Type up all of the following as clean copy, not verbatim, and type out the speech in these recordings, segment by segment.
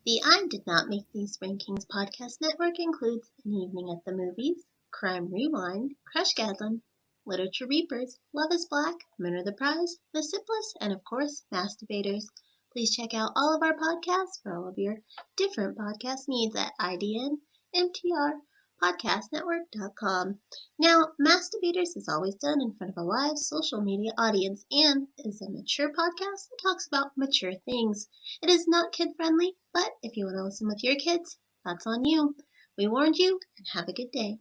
The I Did Not Make These Rankings podcast network includes An Evening at the Movies, Crime Rewind, Crush Gadlin, Literature Reapers, Love is Black, Men Are the Prize, The Sipless, and of course, Masturbators. Please check out all of our podcasts for all of your different podcast needs at idnmtrpodcastnetwork.com. Now, Masturbators is always done in front of a live social media audience and is a mature podcast that talks about mature things. It is not kid friendly, but if you want to listen with your kids, that's on you. We warned you, and have a good day.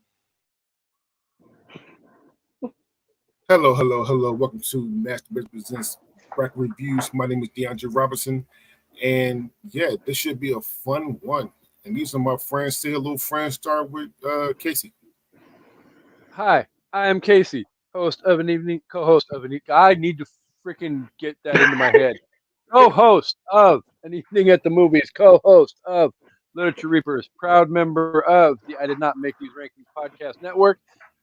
Hello. Welcome to Masturbators Presents Bracket Reviews. My name is DeAndre Robinson, and yeah, this should be a fun one. And these are my friends. Say hello, friends. Start with Casey. Hi, I am Casey, host of An Evening, co-host of An Evening. I need to freaking get that into my head. Co-host of An Evening at the Movies, co-host of Literature Reapers, proud member of the I Did Not Make These Rankings podcast network.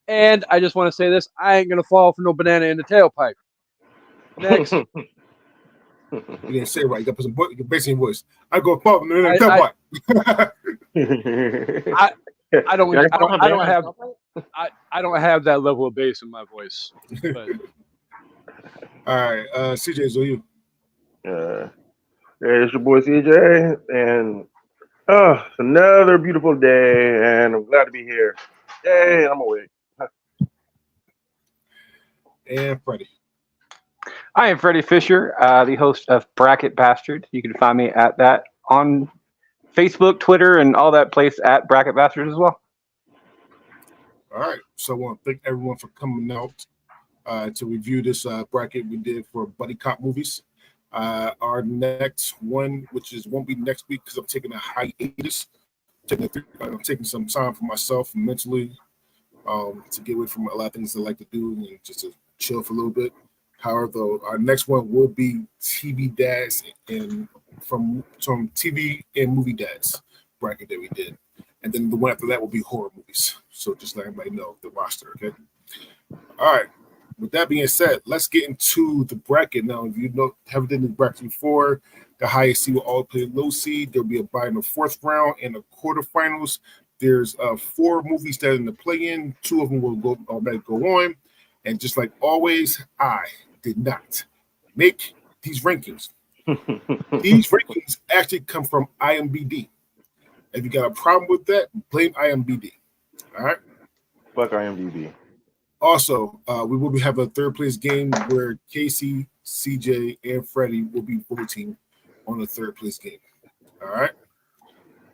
And I just want to say this, I ain't going to fall for no banana in the tailpipe. Next. You didn't say it right. You got to put some bass in your voice. I go pop in the tailpipe. I don't have that level of bass in my voice. But. All right, CJ, so you. Hey, it's your boy CJ, and it's another beautiful day, and I'm glad to be here. Yay, I'm awake. And Freddie. I am Freddie Fisher, the host of Bracket Bastard. You can find me at that on Facebook, Twitter, and all that place at Bracket Bastard as well. All right, so I want to thank everyone for coming out to review this bracket we did for Buddy Cop movies. Our next one, won't be next week because I'm taking a hiatus. I'm taking some time for myself mentally to get away from a lot of things I like to do and just to chill for a little bit. However, our next one will be TV Dads and from TV and Movie Dads bracket that we did. And then the one after that will be horror movies. So just let everybody know the roster, okay? All right. With that being said, let's get into the bracket now. If you haven't done the bracket before, the highest seed will all play low seed. There'll be a bye in the fourth round and the quarterfinals. There's 4 movies that are in the play-in. 2 of them will go on. And just like always, I did not make these rankings. These rankings actually come from IMDb. If you got a problem with that, blame IMDb. All right? Fuck IMDb. Also, we will have a third place game where Casey, CJ, and Freddie will be voting on the third place game. All right.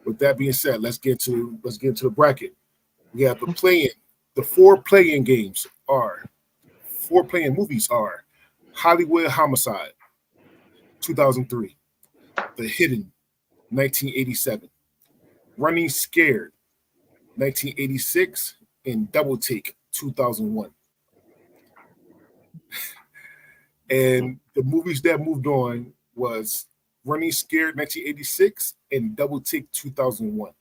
With that being said, let's get to the bracket. We have the play-in. The 4 play-in games are 4 play-in movies are Hollywood Homicide, 2003, The Hidden, 1987, Running Scared, 1986, and Double Take, 2001. And the movies that moved on was Running Scared, 1986, and Double Take, 2001.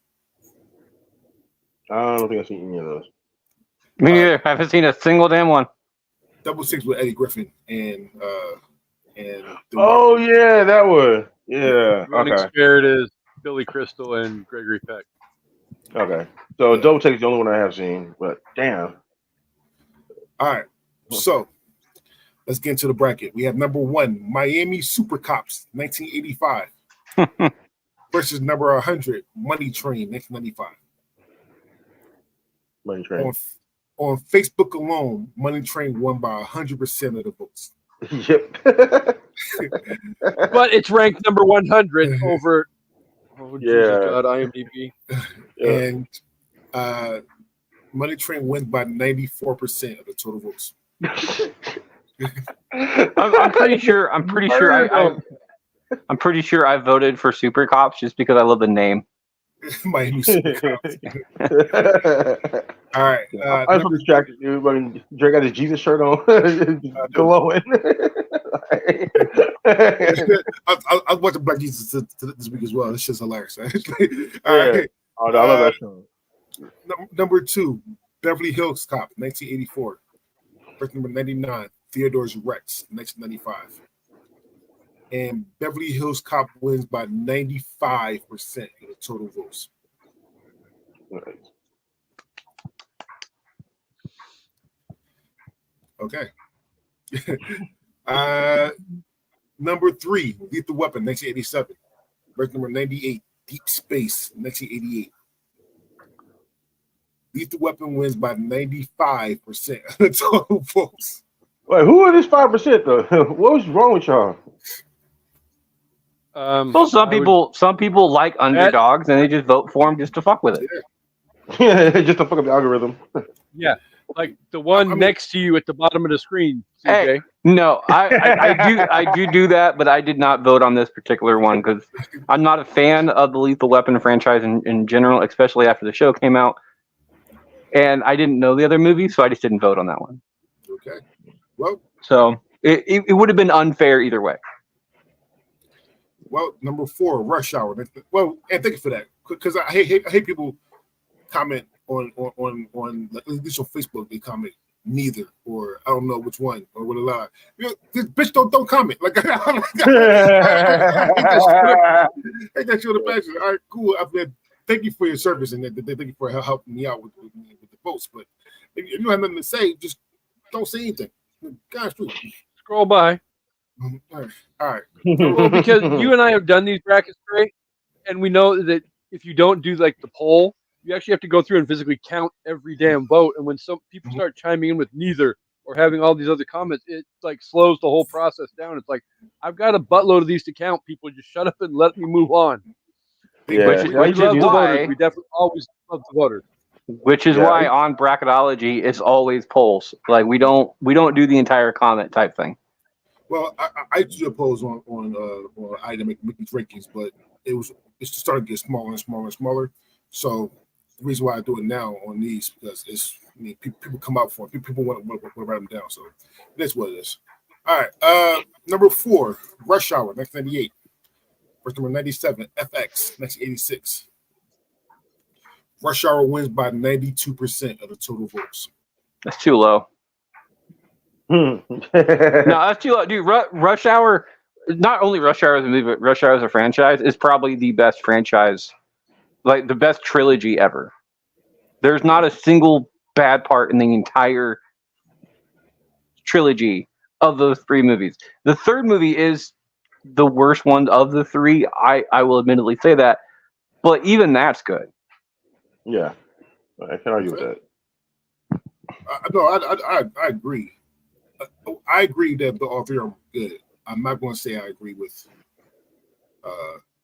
I don't think I've seen any of those. Me neither. I haven't seen a single damn one. Double Six with Eddie Griffin and oh yeah, that was Running Scared is Billy Crystal and Gregory Peck. Okay, so Double Take is the only one I have seen, but damn. All right, so let's get into the bracket. We have number 1, Miami Super Cops, 1985, versus number 100, Money Train, 1995. Money Train. On Facebook alone, Money Train won by 100% of the votes. Yep. But it's ranked number 100 over God, IMDb. And Money Train wins by 94% of the total votes. I'm pretty sure I voted for Super Cops just because I love the name. Miami Super Cops. All right. I was distracted, dude. But Drake got his Jesus shirt on, glowing. I watched Black Jesus this week as well. This shit's hilarious. All right. Oh, I love that show. Number 2, Beverly Hills Cop, 1984. Versus number 99, Theodore's Rex, 1995. And Beverly Hills Cop wins by 95% of the total votes. Nice. Okay. Number 3, Lethal Weapon, 1987. Verse number 98, Deep Space, 1988. Lethal Weapon wins by 95% of the total votes. Wait, who are this 5% though? What was wrong with y'all? Well, some people like underdogs and they just vote for them just to fuck with it. Just to fuck up the algorithm. Yeah, like the one next to you at the bottom of the screen, CJ. Hey, no, I do that, but I did not vote on this particular one because I'm not a fan of the Lethal Weapon franchise in general, especially after the show came out. And I didn't know the other movies, so I just didn't vote on that one. Okay. Well, so it would have been unfair either way. Well, number 4, Rush Hour. Well, and thank you for that, because I hate people comment on at least on Facebook. They comment neither, or I don't know which one, or what a lie. This bitch don't comment. Like, I hate that shit on the back. All right, cool. Thank you for your service and thank you for helping me out with the votes. But if you don't have nothing to say, just don't say anything. Gosh, scroll by. All right. Well, because you and I have done these brackets, right? And we know that if you don't do like the poll, you actually have to go through and physically count every damn vote. And when some people start chiming in with neither or having all these other comments, it like slows the whole process down. It's like, I've got a buttload of these to count. People just shut up and let me move on. Yeah. Which is why we definitely always love the voters. Which is why on Bracketology it's always polls. Like we don't do the entire comment type thing. Well, I do oppose on I to make these rankings, but it's just starting to get smaller and smaller and smaller. So the reason why I do it now on these because people come out for it. People want to write them down. So that's what it is. All right. Number 4, Rush Hour, 1998. Verse number 97, FX, 1986. Rush Hour wins by 92% of the total votes. That's too low. No, that's too low. Dude, Rush Hour, not only Rush Hour as a movie, but Rush Hour as a franchise is probably the best franchise, like the best trilogy ever. There's not a single bad part in the entire trilogy of those 3 movies. The third movie is the worst one of the 3. I will admittedly say that, but even that's good. Yeah, I can argue with that. No, I agree. I agree that all 3 are good. I'm not going to say I agree with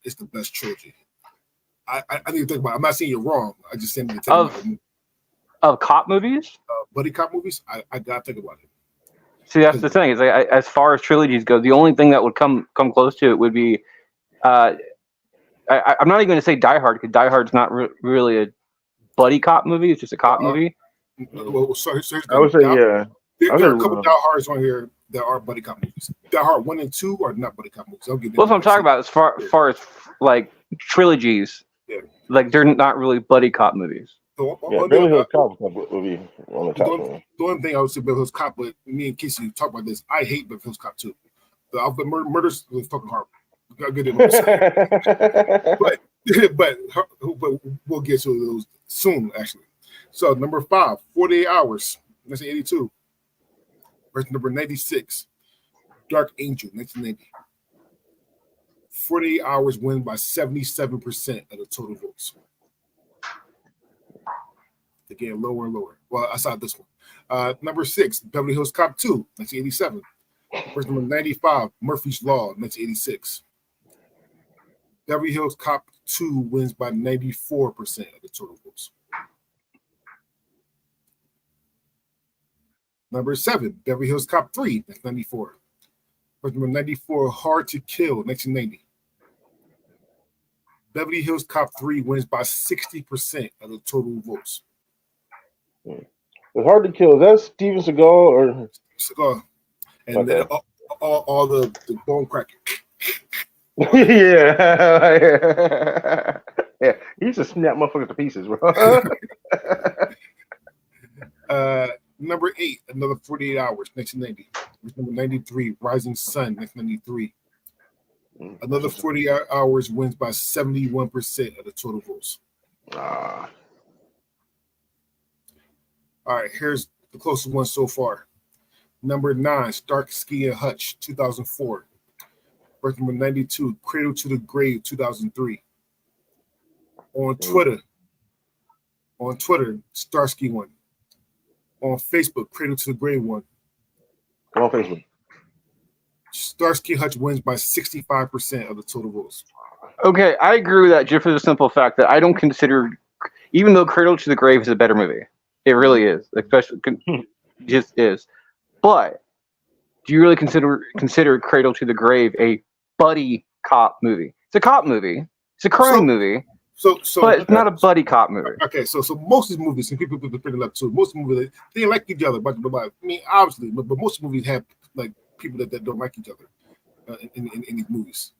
it's the best trilogy. I need to think about it. I'm not saying you're wrong. I just saying to tell of cop movies, buddy cop movies. I gotta think about it. See, that's the thing. Is like, as far as trilogies go, the only thing that would come close to it would be, I'm not even going to say Die Hard because Die Hard's not really a buddy cop movie. It's just a cop movie. Well, sorry, I would say yeah. There are a couple Die Hards on here that are buddy cop movies. Die Hard 1 and 2 are not buddy cop movies. Well, that's what I'm talking about. As far as like trilogies, like they're not really buddy cop movies. Beverly Hills Cop would be on the top one. The only thing I would say Beverly Hills Cop, but me and Casey talk about this. I hate Beverly Hills Cop too. The Alphabet Murders was fucking horrible. Got good but we'll get to those soon, actually. So number 5, 48 Hours, 1982. Verse number 96, Dark Angel, 1990. 48 Hours win by 77% of the total votes. They're getting lower and lower. Well, I saw this one. Number 6, Beverly Hills Cop 2, 1987. Verse number 95, Murphy's Law, 1986. Beverly Hills Cop 2 wins by 94% of the total votes. Number 7, Beverly Hills Cop 3, 1994. Verse number 94, Hard to Kill, 1990. Beverly Hills Cop 3 wins by 60% of the total votes. It's Hard to Kill. Is that Steven Seagal or Seagal? And okay. all the bone cracking. Yeah. Yeah. He used to snap motherfuckers to pieces, bro. Number 8, another 48 Hours, 1990. Number 93, Rising Sun, 1993. Another 40 Hours wins by 71% of the total votes. Ah. All right, here's the closest one so far. Number 9, Starsky and Hutch, 2004. Birth number 92, Cradle to the Grave, 2003. On Twitter, Starsky won. On Facebook, Cradle to the Grave won. On Facebook. Starsky and Hutch wins by 65% of the total votes. Okay, I agree with that just for the simple fact that I don't consider, even though Cradle to the Grave is a better movie, it really is, especially just is. But do you really consider Cradle to the Grave a buddy cop movie? It's a cop movie. It's a crime movie. But it's not a buddy cop movie. Okay, so most of these movies, and people bring it up too. Most of the movies they like each other, but I mean, obviously, but most movies have like people that don't like each other in these movies.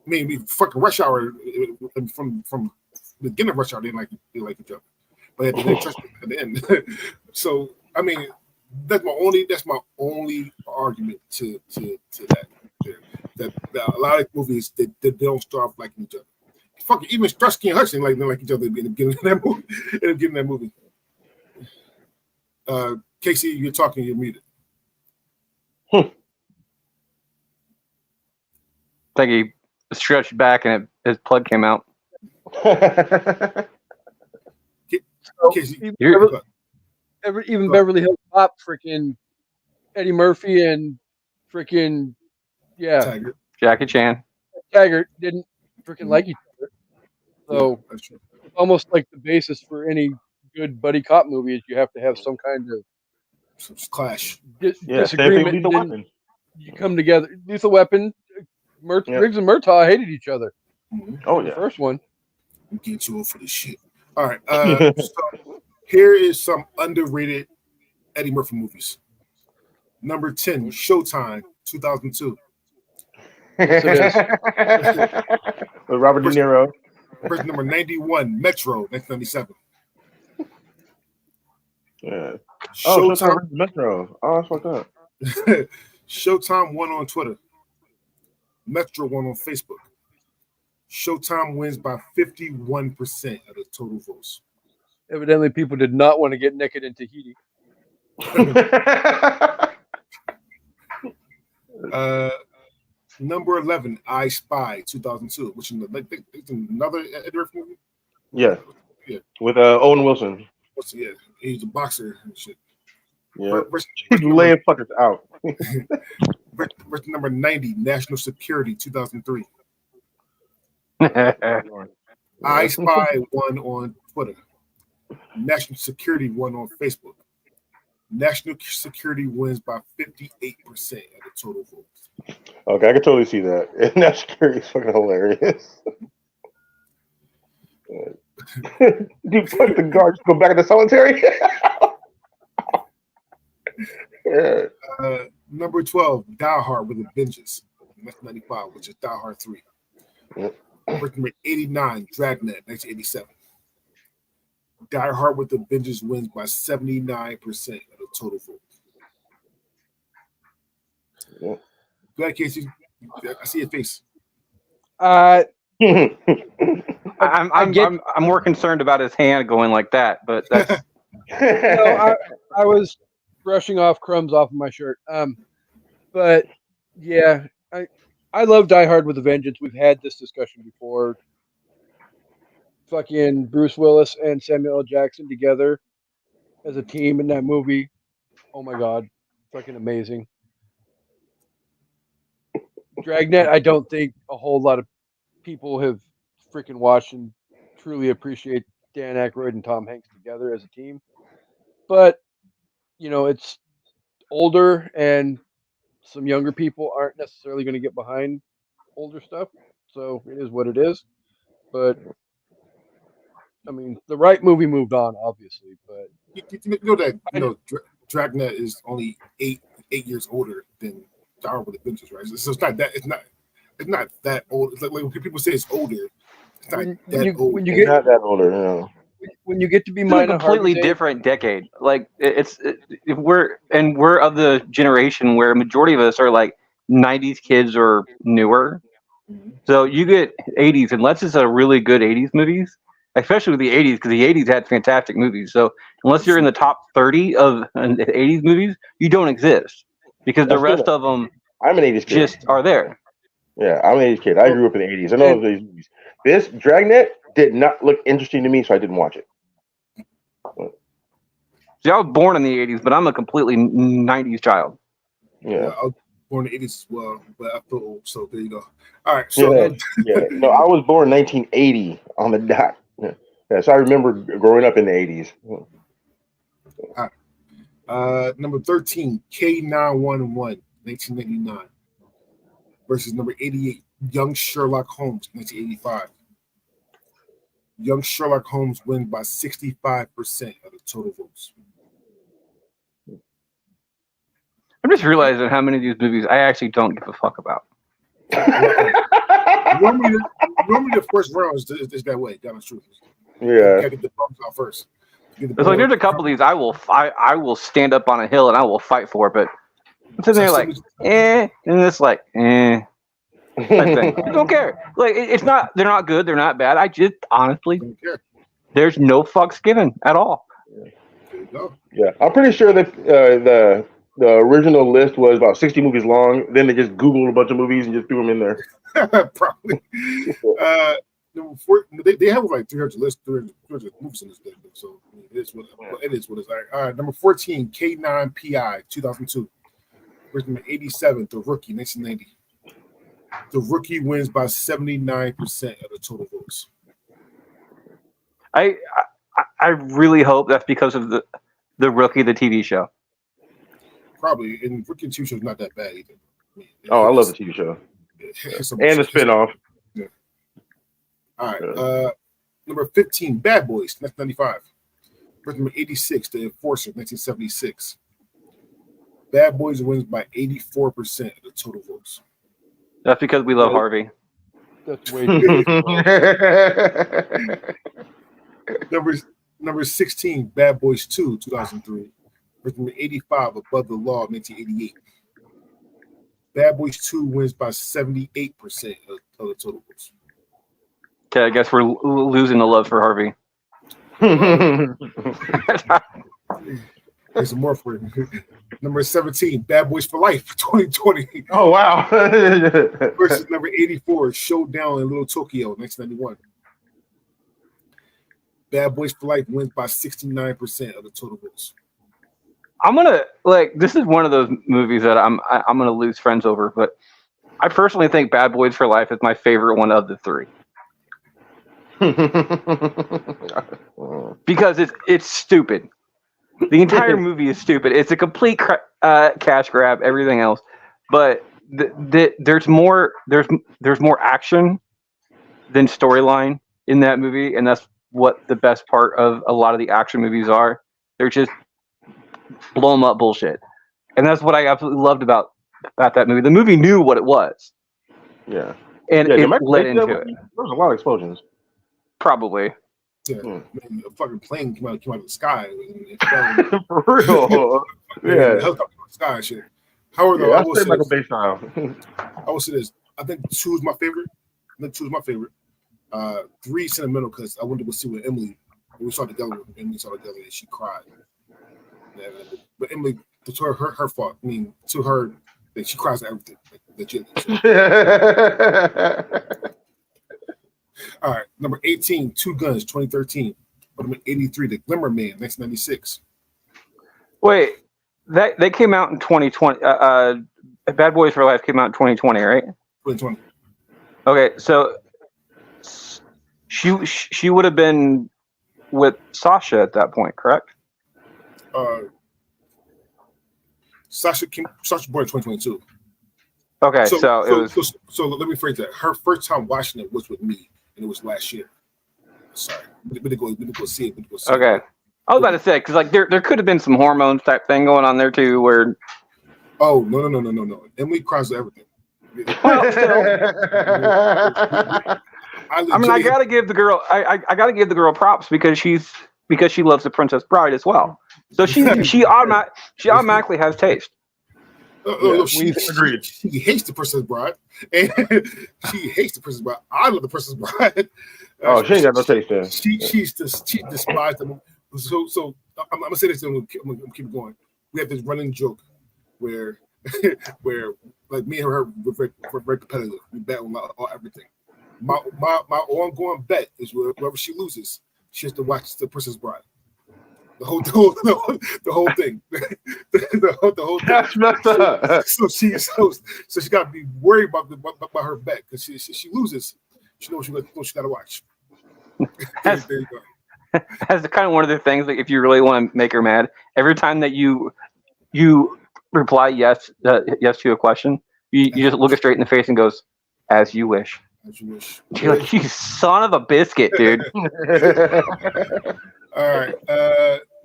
I mean, fucking Rush Hour from the beginning of Rush Hour, they like each other, but at the end. So I mean, that's my only argument to that. That a lot of movies they don't start off liking each other. Fucking even Starsky and Hutch didn't like each other in the beginning of that movie. Casey, you're talking, you're muted. I think he stretched back and his plug came out. Casey, even Beverly Hills Cop, freaking Eddie Murphy and freaking Taggart. Jackie Chan. Taggart didn't freaking like each other. So it's almost like the basis for any good buddy cop movie is you have to have some kind of clash. Disagreement. Lethal Weapon. You come together. Lethal Weapon, Riggs and Murtaugh hated each other. Oh yeah. The first one. I'm getting too old for this shit. All right. So here is some underrated Eddie Murphy movies. Number 10, Showtime, 2002. Yes, it is. With Robert De Niro. Version number 91, Metro, 1997. Yeah. Showtime Metro. Oh, that's fucked up. Showtime won on Twitter. Metro won on Facebook. Showtime wins by 51% of the total votes. Evidently, people did not want to get naked in Tahiti. Number 11, I Spy, 2002, which is another Eddie Murphy movie. Yeah. With Owen Wilson. Yeah, he's a boxer and shit. Yeah. He's laying fuckers out. Version number 90, National Security, 2003. I Spy won on Twitter. National Security won on Facebook. National Security wins by 58% of the total votes. Okay, I can totally see that. And National Security is fucking hilarious. Dude, fuck the guards, go back into solitary. Yeah. Number 12, Die Hard with a Vengeance, 1995, which is Die Hard 3. Number 89, Dragnet, 1987. Die Hard with a Vengeance wins by 79% of the total vote. Go ahead, Casey. I see your face. I'm more concerned about his hand going like that, but that's. No, I was brushing off crumbs off of my shirt. But yeah, I love Die Hard with a Vengeance. We've had this discussion before. Fucking Bruce Willis and Samuel L. Jackson together as a team in that movie. Oh my god, fucking amazing. Dragnet, I don't think a whole lot of people have freaking watched and truly appreciate Dan Aykroyd and Tom Hanks together as a team. But, you know, it's older and some younger people aren't necessarily going to get behind older stuff. So it is what it is. But, I mean, the right movie moved on, obviously. But you know that Dragnet is only eight years older than Die Hard with a Vengeance, right? So it's not that it's not that old. It's like when people say it's older. It's not that old. When you get not that older, no. When you get to be It's mine, a completely different decade. Like we're of the generation where a majority of us are like 90s kids or newer. So you get 80s, unless it's a really good 80s movies, especially with the 80s, because the 80s had fantastic movies. So unless you're in the top 30 of 80s movies, you don't exist because the rest of them I'm an 80s kid. just are there. Yeah, I'm an 80s kid. I grew up in the 80s. I know these movies. This Dragnet did not look interesting to me, so I didn't watch it. See, I was born in the 80s, but I'm a completely 90s child. Yeah. I was born in the 80s as well, but I feel old, so there you go. All right, so No, I was born in 1980 on the dot. Yeah, so I remember growing up in the 80s. All right. Number 13, K911, 1989, versus number 88, Young Sherlock Holmes, 1985. Young Sherlock Holmes wins by 65% of the total votes. I'm just realizing how many of these movies I actually don't give a fuck about. Normally the first round is that way. That's true. Yeah. Get the bumps out first. It's like there's a couple of these I will stand up on a hill and I will fight for, but it's in there like and it's like type thing. I don't care. Like it's not. They're not good. They're not bad. I just honestly Don't care. there's no fucks given at all. There you go. Yeah, I'm pretty sure that the original list was about 60 movies long. Then they just Googled a bunch of movies and just threw them in there. Probably. Number 4, they have like 300 lists, 300 movies in this thing, so it is what it's. All right, number 14, K9PI, 2002. Versus number 87, The Rookie, 1990. The Rookie wins by 79% of the total votes. I really hope that's because of the Rookie, the TV show. Probably, and Rookie TV show is not that bad either. I love the TV show. And the spinoff. Yeah. All right. Number 15, Bad Boys, 1995. Versus number 86, The Enforcer, 1976. Bad Boys wins by 84% of the total votes. That's because we love Harvey. That's way too Number 16, Bad Boys 2, 2003. Versus number 85, Above the Law, 1988. Bad Boys 2 wins by 78% of the total votes. Okay, I guess we're losing the love for Harvey. There's some more for you. Number 17, Bad Boys for Life, 2020. Oh, wow. Versus number 84, Showdown in Little Tokyo, 1991. Bad Boys for Life wins by 69% of the total votes. I'm gonna this is one of those movies that I'm gonna lose friends over, but I personally think Bad Boys for Life is my favorite one of the three. Because it's stupid. The entire movie is stupid. It's a complete cash grab. Everything else, but there's more action than storyline in that movie, and that's what the best part of a lot of the action movies are. They're just blow 'em up bullshit, and that's what I absolutely loved about that movie. The movie knew what it was. Yeah, and it led into it. There was a lot of explosions. Probably. Yeah, man, a fucking plane came out of the sky. And For real. Yeah. Helicopter in the sky and shit. However, Yeah, I will say Michael this. Bay style. I will say this. I think 2 is my favorite. 3 sentimental because I went to go see with Emily. We saw together, and she cried. But Emily, to her fault. I mean, to her, that she cries at everything. Legit. All right, number 18, Two Guns, 2013. Number 83, The Glimmer Man, 1996. Wait, they came out in 2020. Bad Boys for Life came out in 2020, right? 2020. Okay, so she would have been with Sasha at that point, correct? Sasha born in 2022. Okay, so let me phrase that. Her first time watching it was with me, and it was last year. Sorry, we didn't go see it. Okay, I was about to say because there could have been some hormones type thing going on there too, where. Oh no! Emily cries at everything. Well, I gotta give the girl. I gotta give the girl props because she loves The Princess Bride as well. So she automatically has taste. She hates The Princess Bride, and she hates The Princess Bride. I love The Princess Bride. She ain't got no taste then. She despised them. So I'm gonna say this, and I'm gonna keep going. We have this running joke where like me and her we're very competitive. We bet on everything. My ongoing bet is wherever she loses, she has to watch The Princess Bride. The whole thing. the whole thing. That's messed up. So she got to be worried about her bet because she loses. She knows she got to watch. There you go. That's kind of one of the things. Like, if you really want to make her mad, every time that you reply yes to a question, you just look her straight in the face and goes, "As you wish." As you wish. You're like, you son of a biscuit, dude. All right.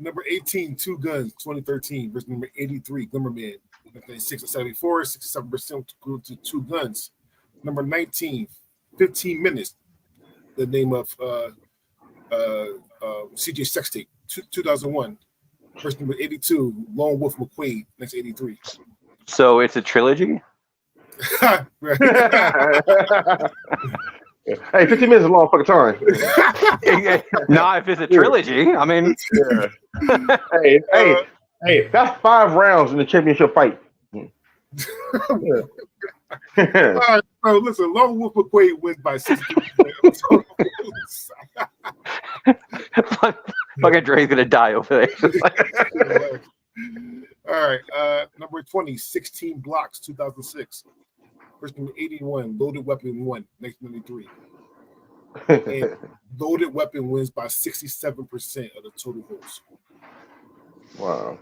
Number 18, Two Guns, 2013, versus number 83, Glimmerman. 674, 67% grew to Two Guns. Number 19, 15 Minutes. The name of CJ Sex Tape, 2001. Versus number 82, Lone Wolf McQuade, 1983. So it's a trilogy? Hey, 15 minutes is a long fucking time. Nah, if it's a trilogy, I mean. Yeah. Hey, that's 5 rounds in the championship fight. All right, so listen, Lone Wolf McQuade wins by 60%. Fucking Dre's gonna die over there. All right, number 20, 16 Blocks, 2006. First number 81, Loaded Weapon 1, 1993. And Loaded Weapon wins by 67% of the total votes. Wow.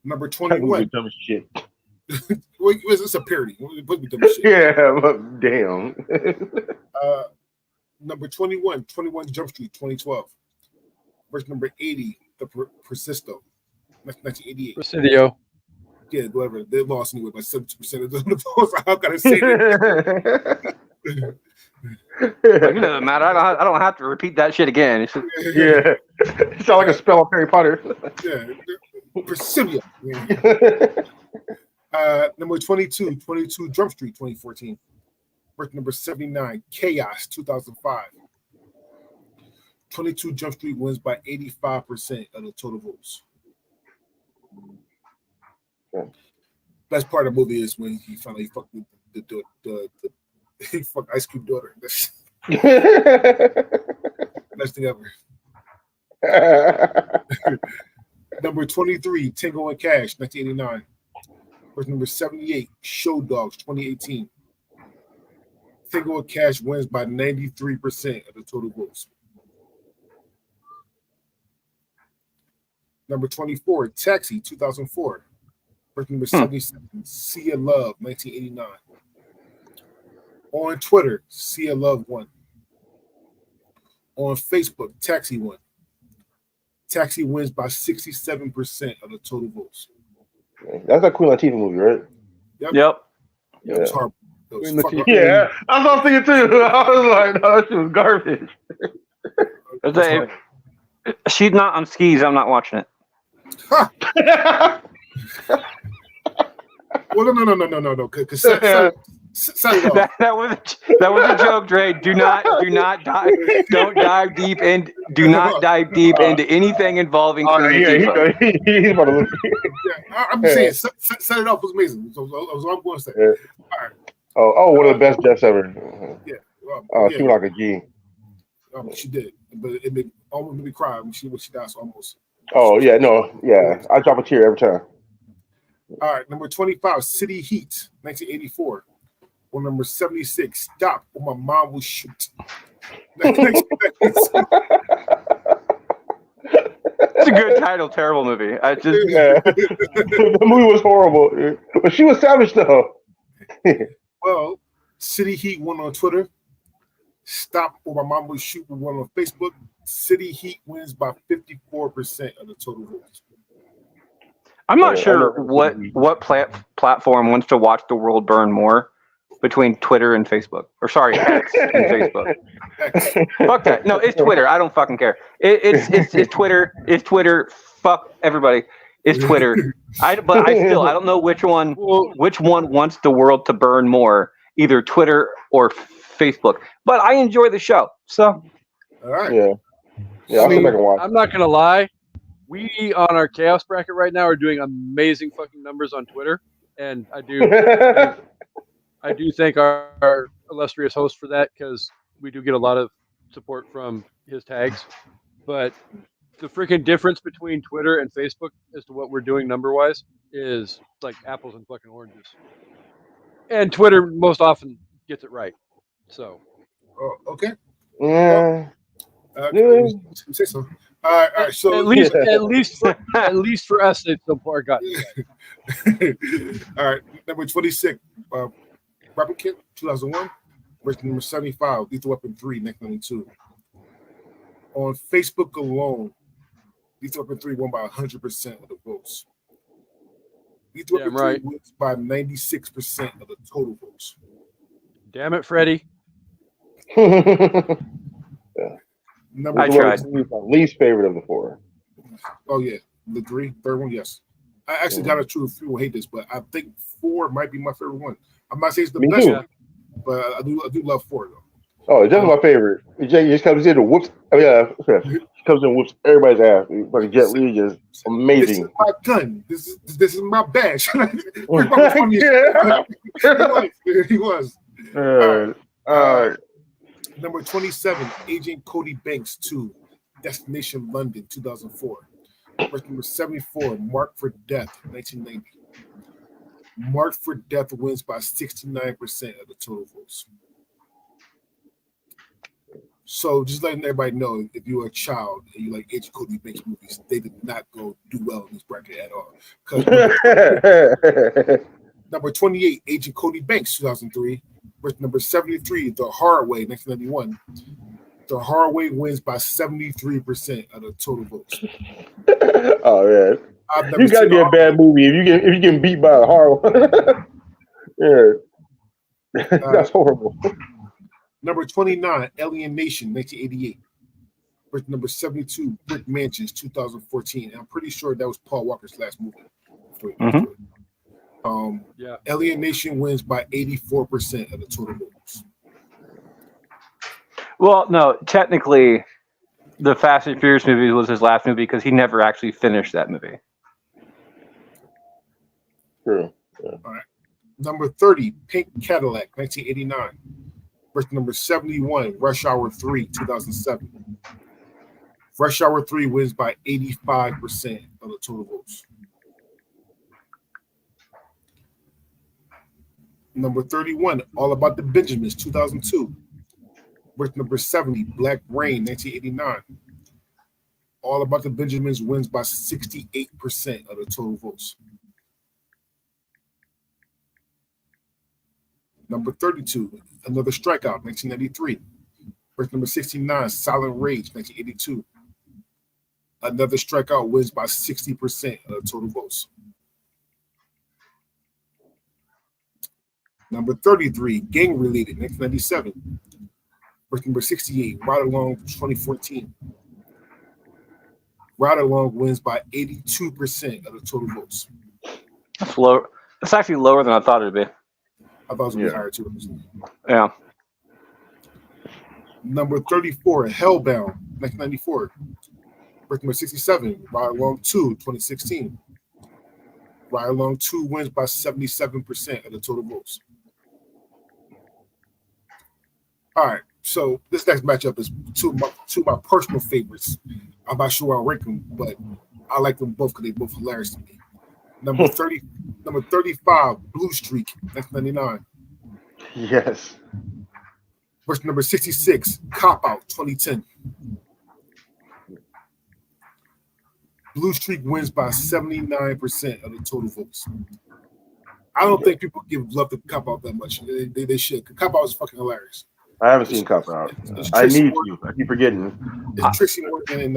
Number 21. Dumb shit. It's a parody. Dumb shit. Yeah, but damn. Number 21, 21 Jump Street, 2012. Versus number 80, The Persisto, 1988. Presidio. Yeah, whatever. They lost anyway by 70% of the votes. How can I say that? It doesn't matter. I don't have to repeat that shit again. It's just, Yeah. It sounds like a spell of Harry Potter. Yeah. Presidio. Number 22, 22 Jump Street, 2014. Versus number 79, Chaos, 2005. 22 Jump Street wins by 85% of the total votes. Best part of the movie is when he finally fucked he fucked Ice Cube daughter. Best thing ever. Number 23, Tango and Cash, 1989. Versus number 78, Show Dogs, 2018. Tango and Cash wins by 93% of the total votes. Number 24, Taxi, 2004. Versus number 77, Sia Love, 1989. On Twitter, Sia Love won. On Facebook, Taxi won. Taxi wins by 67% of the total votes. That's that Queen Latifah movie, right? yep. It was horrible. It was fucking Yeah, that's what I was thinking too. I was like, no, that shit was garbage. If she's not on skis, I'm not watching it. Well, no. Because that was a joke, Dre. Don't dive deep in. Do not dive deep into anything involving. He's about to look. I'm just saying, set it up was amazing. So I'm going to say. Yeah. All right. Oh, one of the best deaths ever. Yeah. She was like a G. She did, but it almost made me cry when she died. So almost. Oh yeah, no, yeah. I drop a tear every time. All right, number 25, City Heat, 1984. Or number 76, Stop or My Mom Will Shoot. It's a good title, terrible movie. The movie was horrible, but she was savage though. Well, City Heat won on Twitter. Stop or My Mom Will Shoot won on Facebook. City Heat wins by 54% of the total votes. I'm not sure what platform wants to watch the world burn more between Twitter and Facebook. Or sorry, X and Facebook. Fuck that. No, it's Twitter. I don't fucking care. It's Twitter. It's Twitter. Fuck everybody. is Twitter. But I don't know which one wants the world to burn more, either Twitter or Facebook. But I enjoy the show. So All right. Yeah. I'll sit back and watch. I'm not gonna lie. We on our chaos bracket right now are doing amazing fucking numbers on Twitter, and I do thank our illustrious host for that, because we do get a lot of support from his tags. But the freaking difference between Twitter and Facebook as to what we're doing number wise is like apples and fucking oranges. And Twitter most often gets it right. So. Oh, okay. Yeah. Say so. All right. So at least for us, it's so far gotten. All right. Number 26, Robert Kent, 2001. Versus number 75, Lethal Weapon 3, 1992. On Facebook alone, Lethal Weapon 3 won by 100% of the votes. Lethal Weapon 3 wins by 96% of the total votes. Damn it, Freddie. I tried. My least favorite of the four. Oh, yeah. The third one, yes. I actually got a true few will hate this, but I think 4 might be my favorite one. I'm not saying it's the best one, but I do love 4 though. Oh, it's definitely my favorite. Jay just comes in and whoops. Oh yeah, comes in and whoops everybody's ass. Fucking Jet Li is amazing. This is my gun. This is my badge. He was. Number 27, Agent Cody Banks 2, Destination London, 2004. Versus number 74, Marked for Death, 1990. Marked for Death wins by 69% of the total votes. So just letting everybody know, if you're a child and you like Agent Cody Banks movies, they did not go do well in this bracket at all. Number 28, Agent Cody Banks, 2003. Versus number 73, The Hard Way, 1991. The Hard Way wins by 73% of the total votes. Oh yeah, you gotta be a bad movie if you get beat by a hard one. Yeah, that's horrible. Number 29, Alien Nation, 1988. Versus number 72, Brick Mansions, 2014. And I'm pretty sure that was Paul Walker's last movie. Alien Nation wins by 84% of the total votes. Well, no, technically, the Fast and Furious movie was his last movie because he never actually finished that movie. True. Yeah. All right. Number 30, Pink Cadillac, 1989. Versus number 71, Rush Hour 3, 2007. Rush Hour 3 wins by 85% of the total votes. Number 31, All About the Benjamins, 2002. Versus number 70, Black Rain, 1989. All About the Benjamins wins by 68% of the total votes. Number 32, Another Strikeout, 1993. Versus number 69, Silent Rage, 1982. Another Strikeout wins by 60% of the total votes. Number 33, Gang Related, 1997. Versus number 68, Ride Along, 2014. Ride Along wins by 82% of the total votes. That's low. That's actually lower than I thought it'd be. I thought it was going to be higher too. Yeah. Number 34, Hellbound, 1994. Versus number 67, Ride Along 2, 2016. Ride Along 2 wins by 77% of the total votes. All right, so this next matchup is two of my personal favorites. I'm not sure I'll rank them, but I like them both because they're both hilarious to me. Number 35, Blue Streak, 1999. Yes. Versus number 66, Cop Out, 2010. Blue Streak wins by 79% of the total votes. I don't think people give love to Cop Out that much. They should. Cop Out is fucking hilarious. I haven't seen Cop Out. I need to. I keep forgetting. It's Tracy Morgan and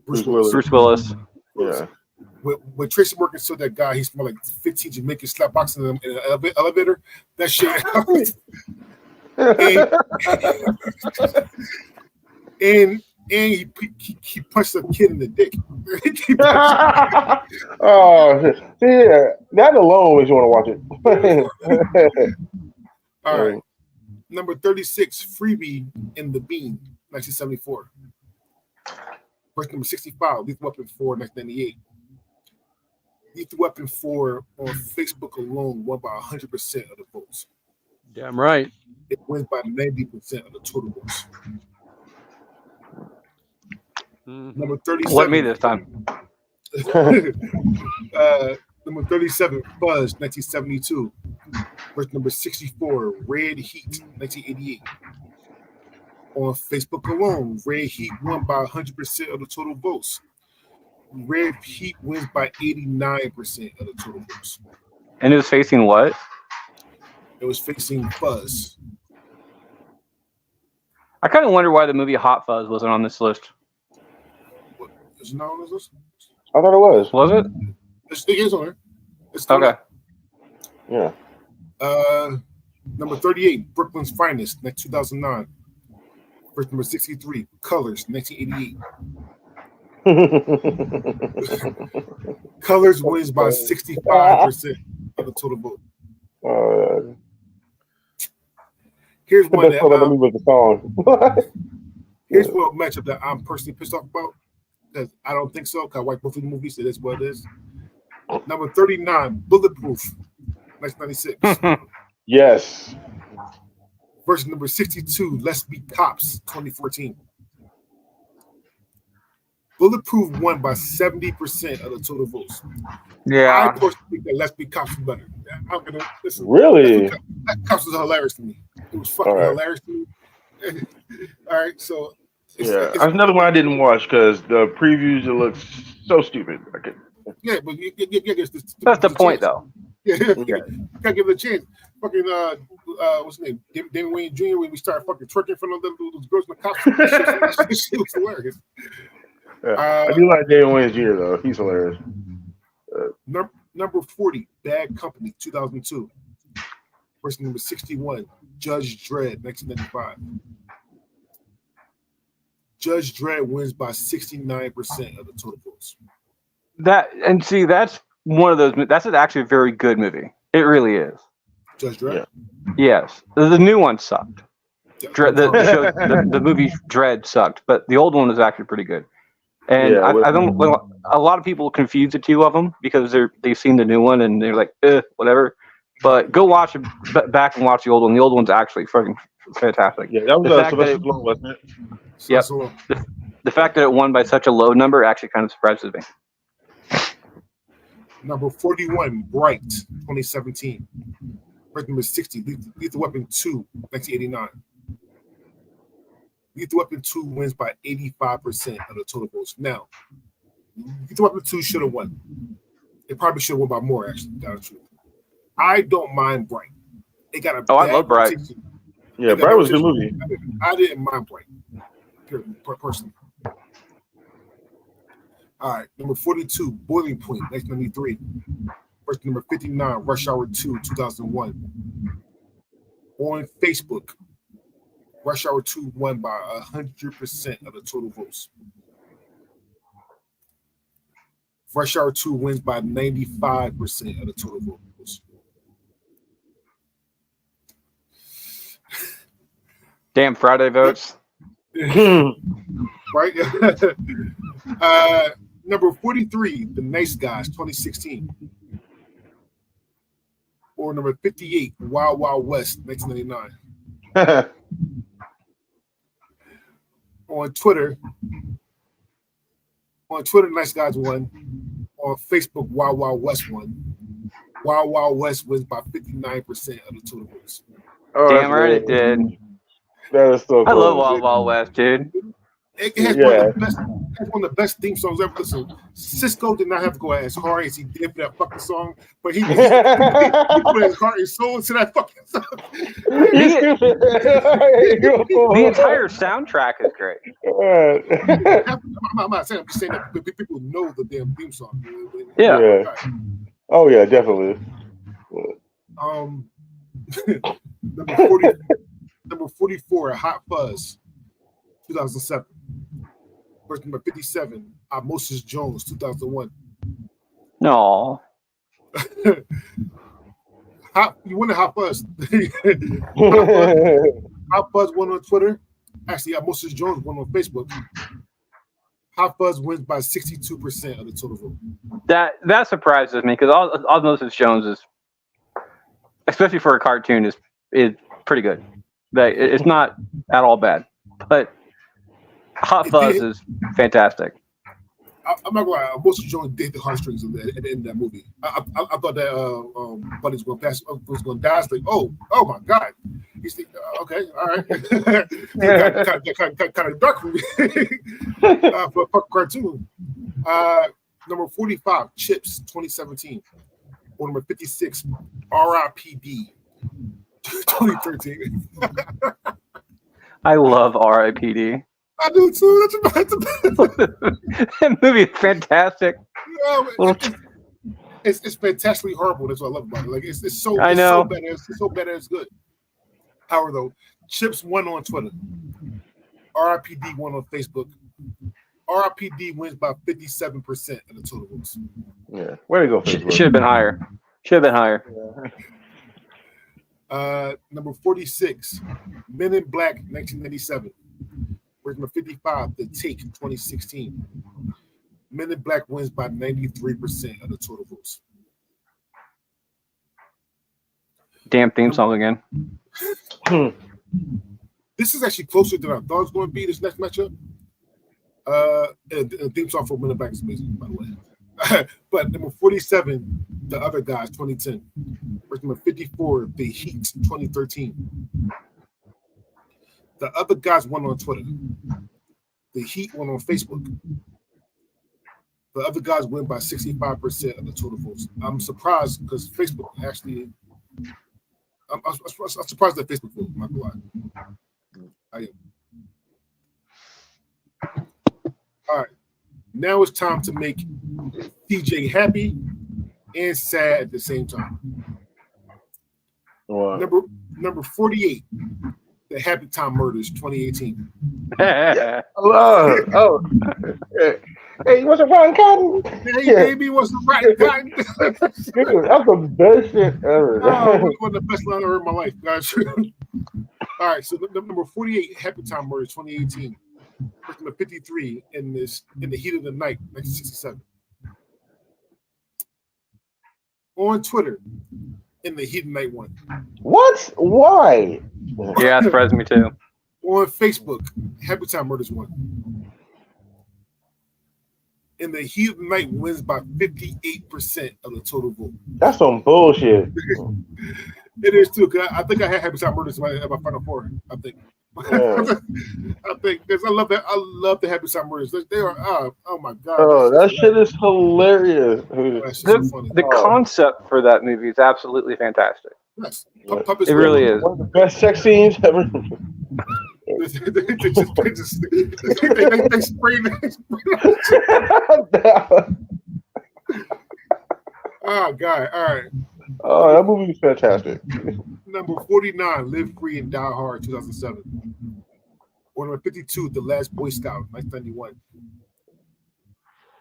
Bruce Willis. Bruce Willis. Yeah. When Tracy Morgan saw that guy, he smelled like 15 Jamaicans slap boxing in an elevator. That shit. and And he punched a kid in the dick. Oh, yeah. That alone makes you want to watch it. All right. Number 36, Freebie in the Bean, 1974. Verse number 65, Lethal Weapon 4, 1998. Lethal Weapon 4 on Facebook alone won by 100% of the votes. Damn right. It wins by 90% of the total votes. Number 37. What me this time? Number 37, Fuzz, 1972. Verse number 64, Red Heat, 1988. On Facebook alone, Red Heat won by 100% of the total votes. Red Heat wins by 89% of the total votes. And it was facing what? It was facing Fuzz. I kind of wonder why the movie Hot Fuzz wasn't on this list. What, is it not on this list? I thought it was. Was it? It is on there. It's Okay. Yeah. Number 38, Brooklyn's Finest, 2009. Verse number 63, Colors, 1988. Colors wins by 65% of the total vote. Here's one that with the song. here's what matchup that I'm personally pissed off about, because I don't think so. Because I watch both of the movies, it is what it is. Number 39, Bulletproof, 1996. Yes. Verse number 62, Let's Be Cops, 2014. Bulletproof won by 70% of the total votes. Yeah. I personally think that Let's Be Cops is better. I'm gonna listen. Really? That Cops was hilarious to me. It was fucking hilarious to me. All right, so that's another one I didn't watch because the previews it looks so stupid. Yeah, but you That's the point, though. Yeah, you gotta give it a chance. Fucking what's his name? Damon Wayne Jr. When we started fucking twerking in front of them those girls in the costume, that shit was hilarious. I do like Damon Wayans Jr. though; he's hilarious. Number 40, Bad Company, 2002. Verse number 61, Judge Dredd, 1995. Judge Dredd wins by 69% of the total votes. That's one of those. That's actually a very good movie. It really is. Judge Dredd? Yes. The new one sucked. The movie Dredd sucked, but the old one was actually pretty good. And I don't. Well, a lot of people confuse the two of them because they've seen the new one and they're like, whatever. But go watch it back and watch the old one. The old one's actually fucking fantastic. Yeah, that was Sylvester Stallone, wasn't it? Yep. The fact that it won by such a low number actually kind of surprises me. Number 41, Bright, 2017. Verse number 60, Lethal Weapon 2, 1989. Lethal Weapon 2 wins by 85% of the total votes. Now, Lethal Weapon 2 should have won. It probably should have won by more, actually. That's true. I don't mind Bright. It got a I love Bright. Yeah, Bright was a good movie. I didn't mind Bright, personally. All right, number 42, Boiling Point, 1993. Verse number 59, Rush Hour 2, 2001. On Facebook, Rush Hour 2 won by 100% of the total votes. Rush Hour 2 wins by 95% of the total votes. Damn Friday votes. Right? Number 43, The Nice Guys, 2016. Or number 58, Wild Wild West, 1999. On Twitter, Nice Guys won. On Facebook, Wild Wild West won. Wild Wild West wins by 59% of the total votes. Damn right it did. That is so cool. I love Wild Wild West, dude. It has one of the best theme songs ever. Listen, Cisco did not have to go as hard as he did for that fucking song, but he put his heart and soul into that fucking song. The entire soundtrack is great. I'm not saying, I'm just saying that people know the damn theme song. Yeah. Oh yeah, definitely. Number 44, Hot Fuzz, 2007. Verse number 57, Moses Jones, 2001. No. You wonder Hot Fuzz. Hot Fuzz won on Twitter. Actually, Moses Jones won on Facebook. Hot Fuzz wins by 62% of the total vote. That surprises me because all Moses Jones is, especially for a cartoon, is pretty good. It's not at all bad, but Hot Fuzz is fantastic. I'm not gonna lie, Moses Jones did the heartstrings at the end of that movie. I thought that Buddy's going to pass, was going to die. It's like, oh my God. He's like, okay, all right. kind of dark for me for a cartoon. Number 45, Chips, 2017. Or number 56, R.I.P.D. 2013. I love R.I.P.D. I do too. That movie is fantastic. It's fantastically horrible. That's what I love about it. Like it's so I know. It's so bad it's good. However, though, Chips won on Twitter. R.I.P.D. won on Facebook. R.I.P.D. wins by 57% of the total votes. Yeah, way to go, Facebook. Should have been higher. Number 46, Men in Black, 1997. Number 55, The Take, 2016. Men in Black wins by 93% of the total votes. Damn theme song again. This is actually closer than I thought it was going to be, this next matchup. The theme song for Men in Black is amazing, by the way. But number 47, The Other Guys, 2010. Number 54, The Heat, 2013. The Other Guys won on Twitter. The Heat won on Facebook. The Other Guys win by 65% of the total votes. I'm surprised because Facebook actually. I'm surprised that Facebook voted. I'm not gonna lie. I am. All right. Now it's time to make TJ happy and sad at the same time. Wow. Number 48. The Happy Time Murders, 2018. Hello. Oh. Hey, what's up, Rotten Cotton? Hey, baby, what's the Rotten Cotton? Dude, that's the best shit ever. One of the best lines I heard in my life, guys. All right, so number 48, Happy Time Murders, 2018. Number 53, In the Heat of the Night, 1967. On Twitter, In the Heat of the Night one. What? Why? Yeah, it surprised me too. On Facebook, Happy Time Murders one. In the Heat of the Night wins by 58% of the total vote. That's some bullshit. It is too. Cause I think I had Happy Time Murders at my Final Four. I think. Yeah. I think because I love that. I love the Happy Time Murders. They are. Oh my God. Oh, that shit is hilarious. That's so funny. The concept for that movie is absolutely fantastic. Yes. It really is. One of the best sex scenes ever. they spray. Oh God! All right. Oh, that movie is fantastic. Number 49, Live Free and Die Hard, 2007. Or number 52, The Last Boy Scout, 1991.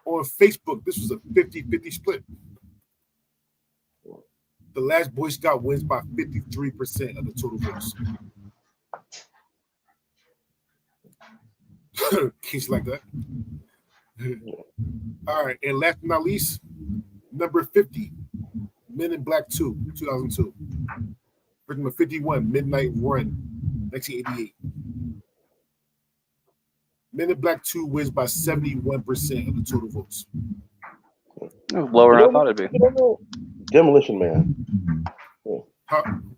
On Facebook, this was a 50-50 split. The Last Boy Scout wins by 53% of the total votes. Case like that. All right, and last but not least, number 50, Men in Black 2, 2002. Number 51, Midnight Run, 1988. Men in Black 2 wins by 71% of the total votes. It was lower than I thought it'd be. Demolition Man.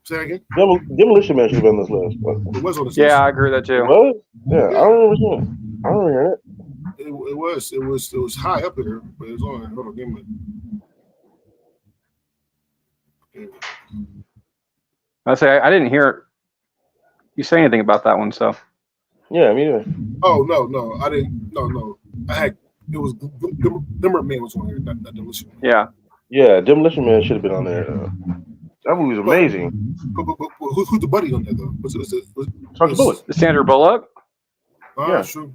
Say that again? Demolition Man should have been on this list. It was on this list. Yeah, I agree with that too. What? Yeah, I don't remember seeing it. I don't remember it. It was high up there, but it was on. Hold on, give me. I say I didn't hear you say anything about that one, so Yeah, me neither. Oh no, I didn't. No, I had. It was Demolition Man was on here, not Demolition Man. yeah. Yeah, Demolition Man should have been on there. That movie's amazing. But who's the buddy on there though? Was Sandra Bullock. Sandra Bullock. Yeah. True.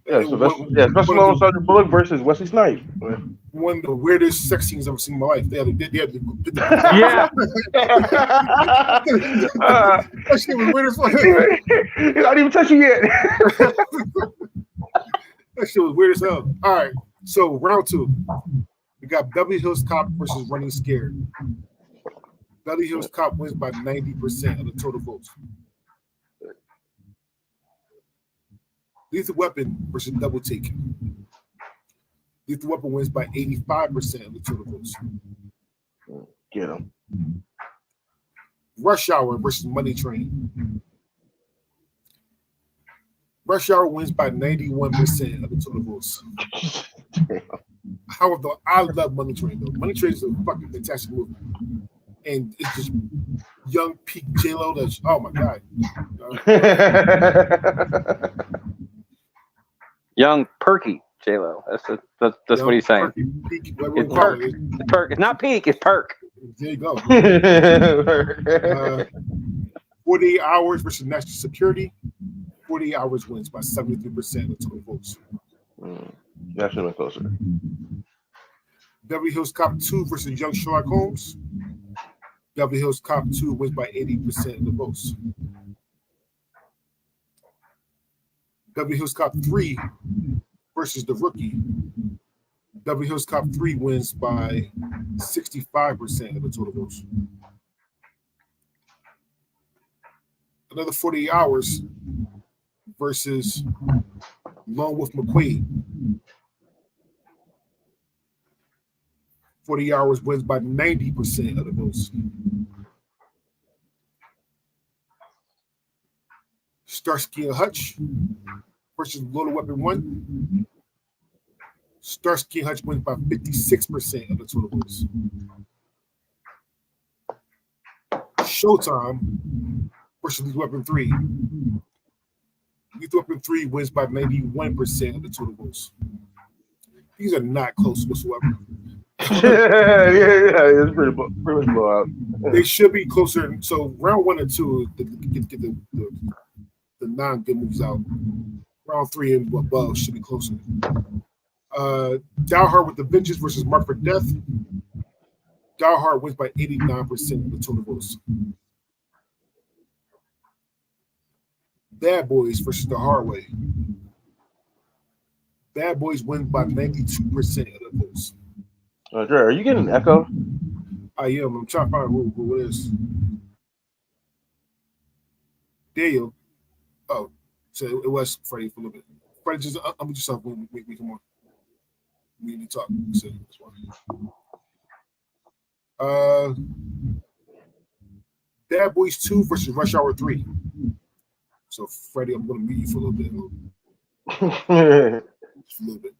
Yeah, Sylvester Stallone, Sandra Bullock versus Wesley Snipes. One of the weirdest sex scenes I've ever seen in my life. They had Yeah. That shit was weird as fuck. He's not even touching yet. That shit was weird as hell. All right, so round 2. We got Beverly Hills Cop versus Running Scared. Beverly Hills Cop wins by 90% of the total votes. Lethal Weapon versus Double Take. Lethal Weapon wins by 85% of the total votes. Get him. Rush Hour versus Money Train. Rush Hour wins by 91% of the total votes. However, I love Money Train though. Money Train is a fucking fantastic movie, and it's just young peak J-Lo. That's oh my god. Young perky J-Lo. That's what he's saying. Peak, It's perk. It's perk. It's not peak. It's perk. There you go. 48 Hours versus National Security. 48 Hours wins by 73% of the total votes. That should have been closer. Beverly Hills Cop 2 versus Young Sherlock Holmes. Beverly Hills Cop 2 wins by 80% of the votes. Beverly Hills Cop 3 versus The Rookie. Beverly Hills Cop 3 wins by 65% of the total votes. Another 48 Hours versus Lone Wolf McQuade. 40 Hours wins by 90% of the votes. Starsky and Hutch versus Loaded Weapon 1. Starsky and Hutch wins by 56% of the total votes. Showtime versus Lethal Weapon 3. Lethal Weapon 3 wins by 91% of the total votes. These are not close whatsoever. yeah, it's pretty much blowout. They should be closer. So round 1 and 2 to get the non-good moves out. Round 3 and above should be closer. Die Hard with the Vengeance versus Mark for Death. Die Hard wins by 89% of the total votes. Bad Boys versus The Hard Way. Bad Boys win by 92% of the votes. Dre, are you getting an echo? I am. I'm trying to find who it is. There you go. Oh, so it was Freddie for a little bit. Freddie, just unmute yourself when we come on. We need to talk. So, Bad Boys 2 versus Rush Hour 3. So, Freddie, I'm going to mute you for a little bit. Just a little bit.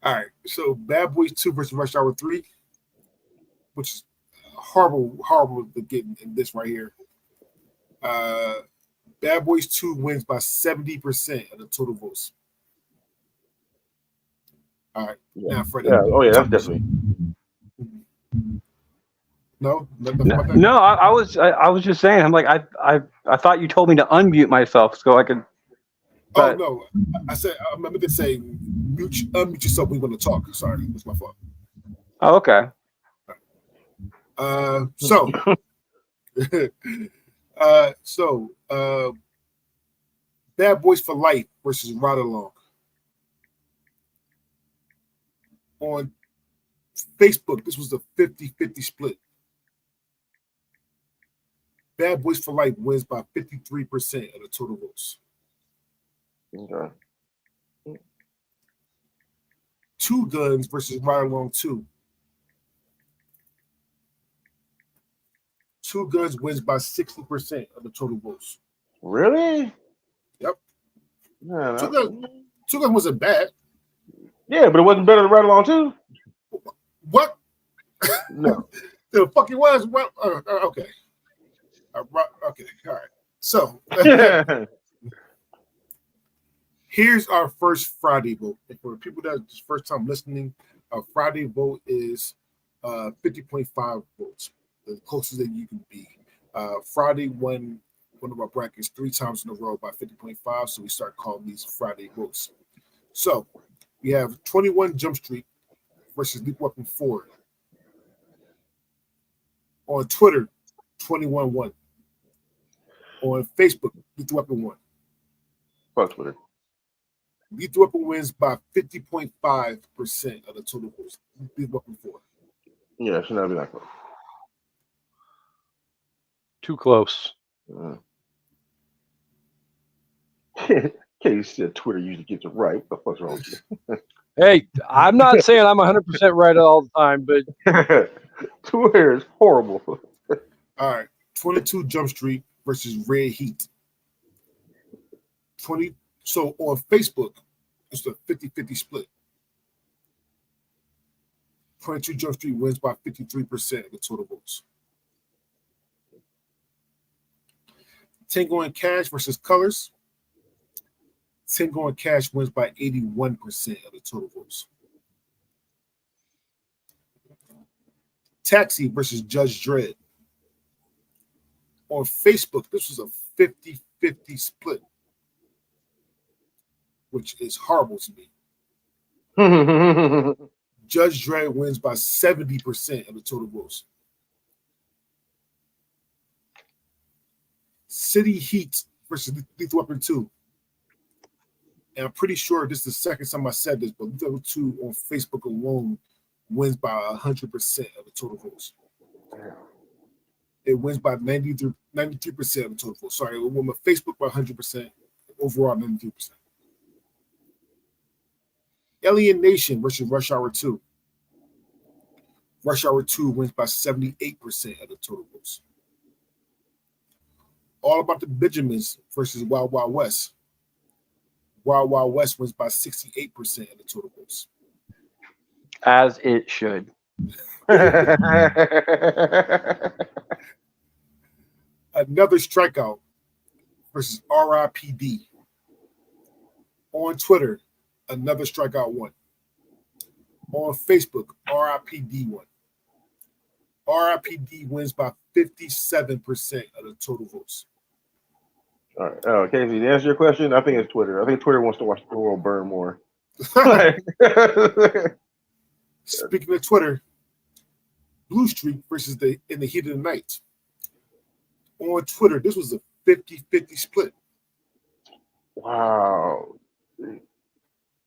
All right. So, Bad Boys 2 versus Rush Hour 3, which is horrible to get in this right here. Bad Boys 2 wins by 70% of the total votes. All right. Yeah. Now, Freddie. Yeah. Oh, yeah, that's definitely. No? No, I was just saying. I'm like I thought you told me to unmute myself so I could. Oh no! I said I meant to say unmute yourself when we want to talk. Sorry, that's my fault. Oh, okay. So Bad Boys for Life versus Ride Along. On Facebook, this was a 50-50 split. Bad Boys for Life wins by 53% of the total votes. Okay. Two Guns versus Ride Along 2. Two Guns wins by 60% of the total votes. Really? Yep. Yeah, Two Guns wasn't bad. Yeah, but it wasn't better than Ride Along 2? What? No. The fuck it was? Well, okay. Okay, all right. So here's our first Friday vote. And for people that's first time listening, our Friday vote is 50.5 votes, the closest that you can be. Friday won one of our brackets 3 times in a row by 50.5, so we start calling these Friday votes. So we have 21 Jump Street versus Lethal Weapon 4. On Twitter, 21-1. On Facebook, Lethal Weapon 1. Fuck Twitter. Lethal Weapon wins by 50.5% of the total votes. Lethal Weapon 4. Yeah, it should not be that close. Too close. Case said Twitter usually gets it right. What the fuck's wrong with you? Hey, I'm not saying I'm 100% right all the time, but Twitter is horrible. All right. 22 Jump Street versus Red Heat. So on Facebook, it's a 50-50 split. 22 Jump Street wins by 53% of the total votes. Tango and Cash versus Colors. Tango and Cash wins by 81% of the total votes. Taxi versus Judge Dredd. On Facebook, this was a 50-50 split, which is horrible to me. Judge Dredd wins by 70% of the total votes. City Heat versus Lethal Weapon 2. And I'm pretty sure this is the second time I said this, but Lethal Weapon 2 on Facebook alone wins by 100% of the total votes. It wins by 93% of the total votes. Sorry, it won by Facebook by 100%, overall 93%. Alien Nation versus Rush Hour 2. Rush Hour 2 wins by 78% of the total votes. All About the Benjamins versus Wild Wild West. Wild Wild West wins by 68% of the total votes. As it should. Another Strikeout versus RIPD. On Twitter, Another Strikeout won. On Facebook, RIPD won. RIPD wins by 57% of the total votes. All right. Oh, Casey, to answer your question, I think it's Twitter. I think Twitter wants to watch the world burn more. Speaking of Twitter, Blue Streak versus In the Heat of the Night. On Twitter, this was a 50-50 split. Wow.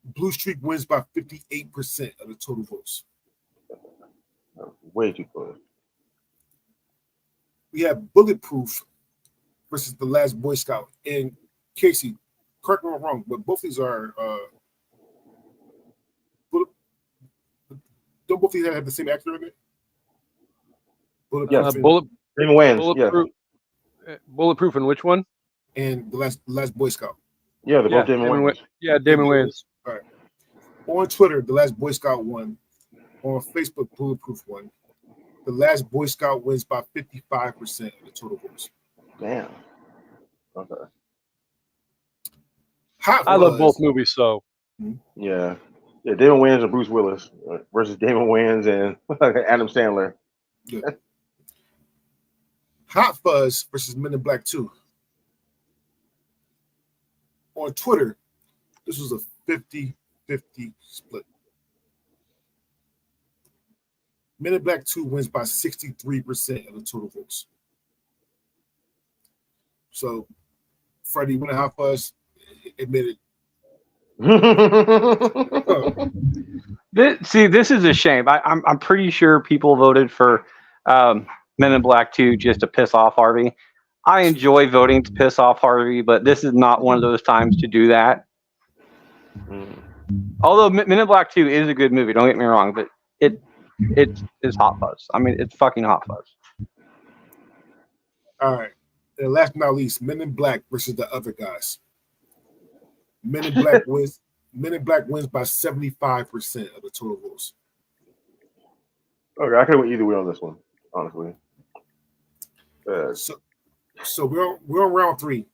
Blue Streak wins by 58% of the total votes. Way too close. We have Bulletproof versus The Last Boy Scout. And Casey, correct me if I'm wrong, but both these are don't both these have the same actor in it? Yes. Damon Wayans. Bulletproof. Yeah. Bulletproof and which one? And the last Boy Scout. Yeah, they're both Damon Wayans. Yeah, Damon Wayans. All right. On Twitter, The Last Boy Scout won. On Facebook, Bulletproof won. The Last Boy Scout wins by 55% of the total votes. Damn. Okay. I love both movies, so. Yeah. Yeah, Damon Wayans and Bruce Willis versus Damon Wayans and Adam Sandler. Yeah. Hot Fuzz versus Men in Black 2. On Twitter, this was a 50-50 split. Men in Black 2 wins by 63% of the total votes. So, Freddie, when Hot Fuzz admitted. This is a shame. I'm pretty sure people voted for Men in Black 2 just to piss off Harvey. I enjoy voting to piss off Harvey, but this is not one of those times to do that. Although Men in Black 2 is a good movie, don't get me wrong, but it is Hot Fuzz. I mean, it's fucking Hot Fuzz. All right. And last but not least, Men in Black versus the other guys. Men in Black wins. Men in Black wins by 75% of the total votes. Okay, I could have went either way on this one, honestly. So we're on round 3.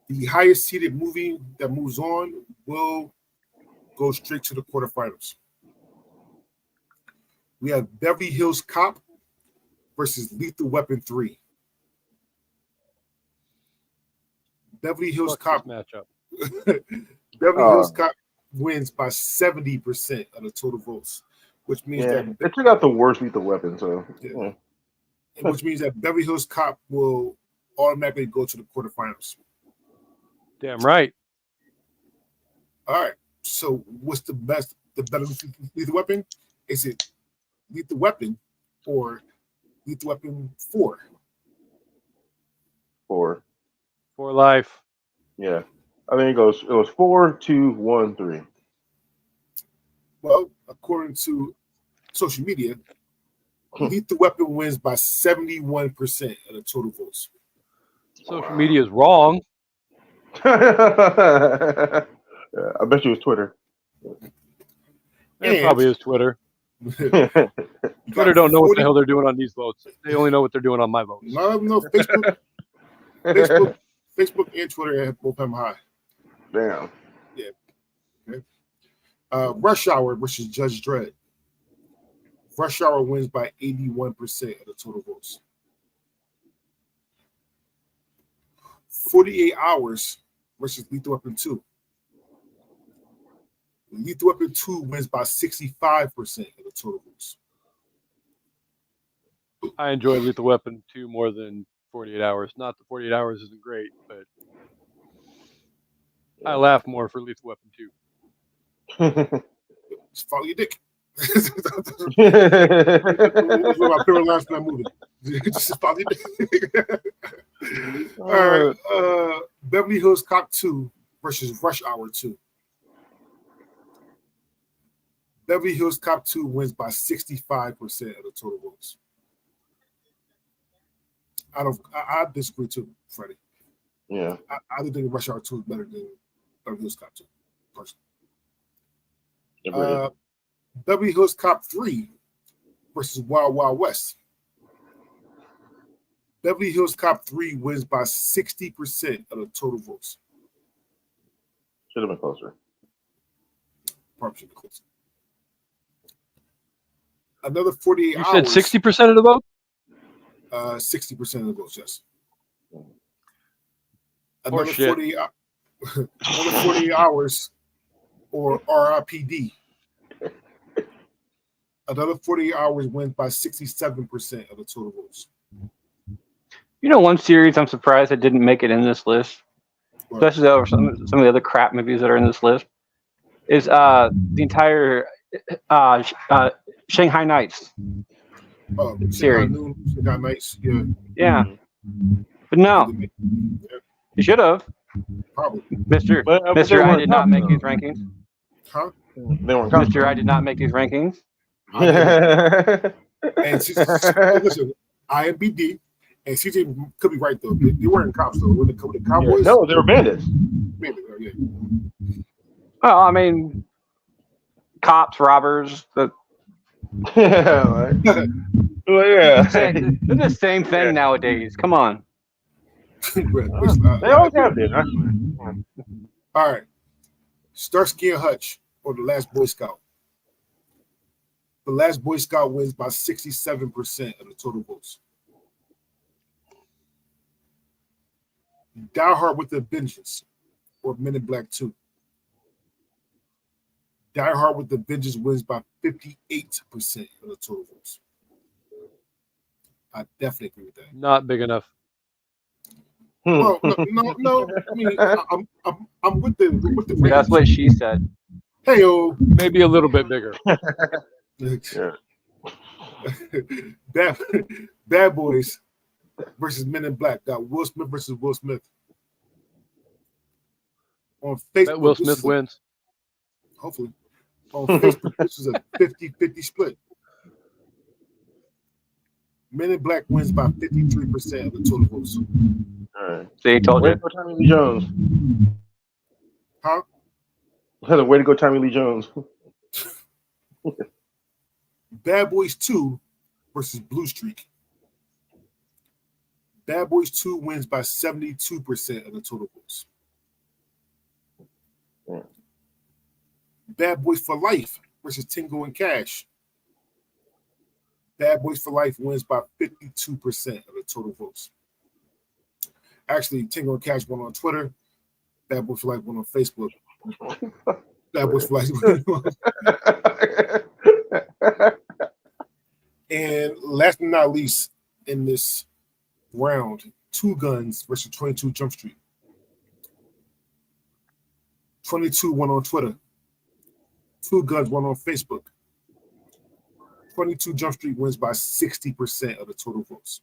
The highest seeded movie that moves on will go straight to the quarterfinals. We have Beverly Hills Cop versus Lethal Weapon 3. Beverly Hills Cop matchup. Beverly Hills Cop wins by 70% of the total votes, which means Yeah, they took out the worst Lethal Weapon, so which means that Beverly Hills Cop will automatically go to the quarterfinals. Damn right. All right. So what's the better Lethal Weapon? Is it Lethal Weapon or Lethal Weapon 4? 4. For life. Yeah. I think it was 4, 2, 1, 3. Well, according to social media, Lethal Weapon wins by 71% of the total votes. Social media is wrong. I bet you it was Twitter. It probably is Twitter. Twitter don't know what the hell they're doing on these votes. They only know what they're doing on my votes. No, Facebook and Twitter have both them high. Damn. Yeah. Okay. Rush Hour versus Judge Dredd. Rush Hour wins by 81% of the total votes. 48 Hours versus Lethal Weapon 2. Lethal Weapon 2 wins by 65% of the total votes. I enjoy Lethal Weapon 2 more than 48 Hours. Not that 48 Hours isn't great, but I laugh more for Lethal Weapon 2. Just follow your dick. That's my favorite last time movie. Just follow your dick. All right. Beverly Hills Cop 2 versus Rush Hour 2. Beverly Hills Cop 2 wins by 65% of the total votes. I disagree too, Freddie. Yeah. I do think Rush Hour 2 is better than Beverly Hills Cop 2, personally. Beverly Hills Cop 3 versus Wild Wild West. Beverly Hills Cop 3 wins by 60% of the total votes. Should have been closer. Probably should be closer. Another 48 hours. You said 60% of the vote? 60% of the votes, yes. Another 48 hours or RIPD. Another 48 hours wins by 67% of the total votes. You know, one series I'm surprised it didn't make it in this list, especially over some of the other crap movies that are in this list, is the entire Shanghai Nights series. Shanghai Nights, yeah. Yeah. But no, you should have. Probably. Mr. I did not make these rankings. Huh? Mr. I did not make these rankings. And listen, IMBD and CJ could be right though. They weren't cops though. When the Cowboys, no, they were bandits. Yeah. Well, I mean, cops, robbers. Yeah. They're the same thing nowadays. Come on. They always have been. All right. Starsky and Hutch or The Last Boy Scout. The Last Boy Scout wins by 67% of the total votes. Die Hard with a Vengeance or Men in Black 2. Die Hard with a Vengeance wins by 58% of the total votes. I definitely agree with that. Not big enough. Well, no. I mean, I'm with the. That's what she said. Hey-o. Maybe a little bit bigger. Bad Boys versus Men in Black. Got Will Smith versus Will Smith. On Facebook, Will Smith wins. Hopefully. On Facebook, this is a 50-50 split. Men in Black wins by 53% of the total votes. All right. See, told Way you. to go, Tommy Lee Jones. Huh? Way to go, Tommy Lee Jones. Bad Boys 2 versus Blue Streak. Bad Boys 2 wins by 72% of the total votes. Yeah. Bad Boys for Life versus Tango and Cash. Bad Boys for Life wins by 52% of the total votes. Actually, Tango and Cash won on Twitter. Bad Boys for Life won on Facebook. Bad Boys for Life. And last but not least, in this round, Two Guns versus 22 Jump Street. 22 won on Twitter. Two Guns won on Facebook. 22 Jump Street wins by 60% of the total votes.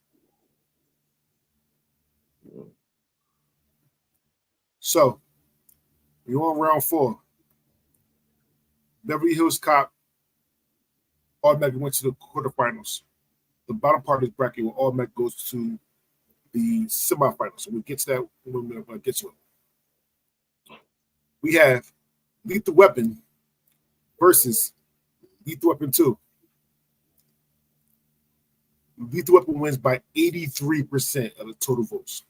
So, we're on round 4. Beverly Hills Cop automatically went to the quarterfinals. The bottom part of this bracket will automatically goes to the semifinals. So we'll get to that when we get to it. We have Lethal Weapon versus Lethal Weapon 2. Lethal Weapon wins by 83% of the total votes.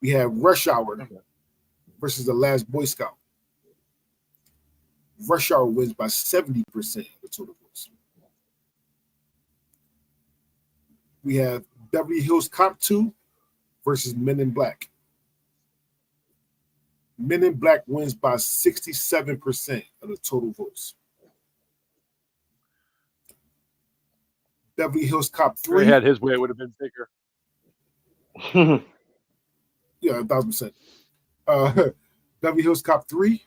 We have Rush Hour versus The Last Boy Scout. Rush Hour wins by 70% of the total votes. We have Beverly Hills Cop 2 versus Men in Black. Men in Black wins by 67% of the total votes. Beverly Hills Cop 3. If he had his way, it would have been bigger. Yeah, 1,000%. Beverly Hills Cop 3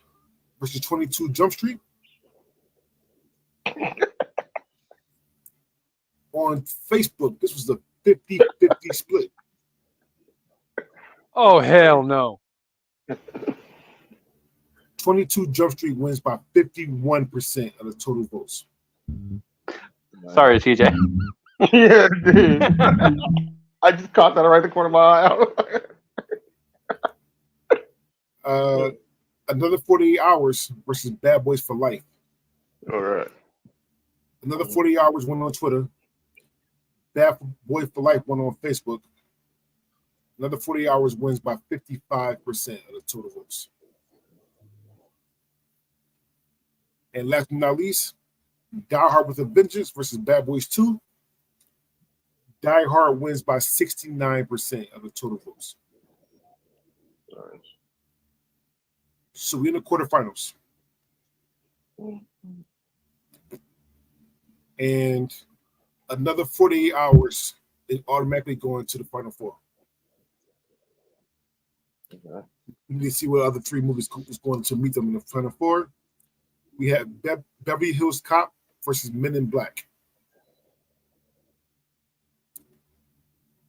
versus 22 Jump Street. On Facebook, this was the 50-50 split. Oh, hell no. 22 Jump Street wins by 51% of the total votes. Sorry, TJ. Yeah, dude. I just caught that right in the corner of my eye. Another 48 Hours versus Bad Boys for Life. All right. Another 48 Hours went on Twitter. Bad Boy for Life went on Facebook. Another 48 Hours wins by 55% of the total votes. And last but not least, Die Hard with a Vengeance versus Bad Boys 2. Die Hard wins by 69% of the total votes. Nice. So we're in the quarterfinals. And another 48 hours is automatically going to the final four. Okay. We need to see what other three movies is going to meet them in the final four. We have Beverly Hills Cop versus Men in Black.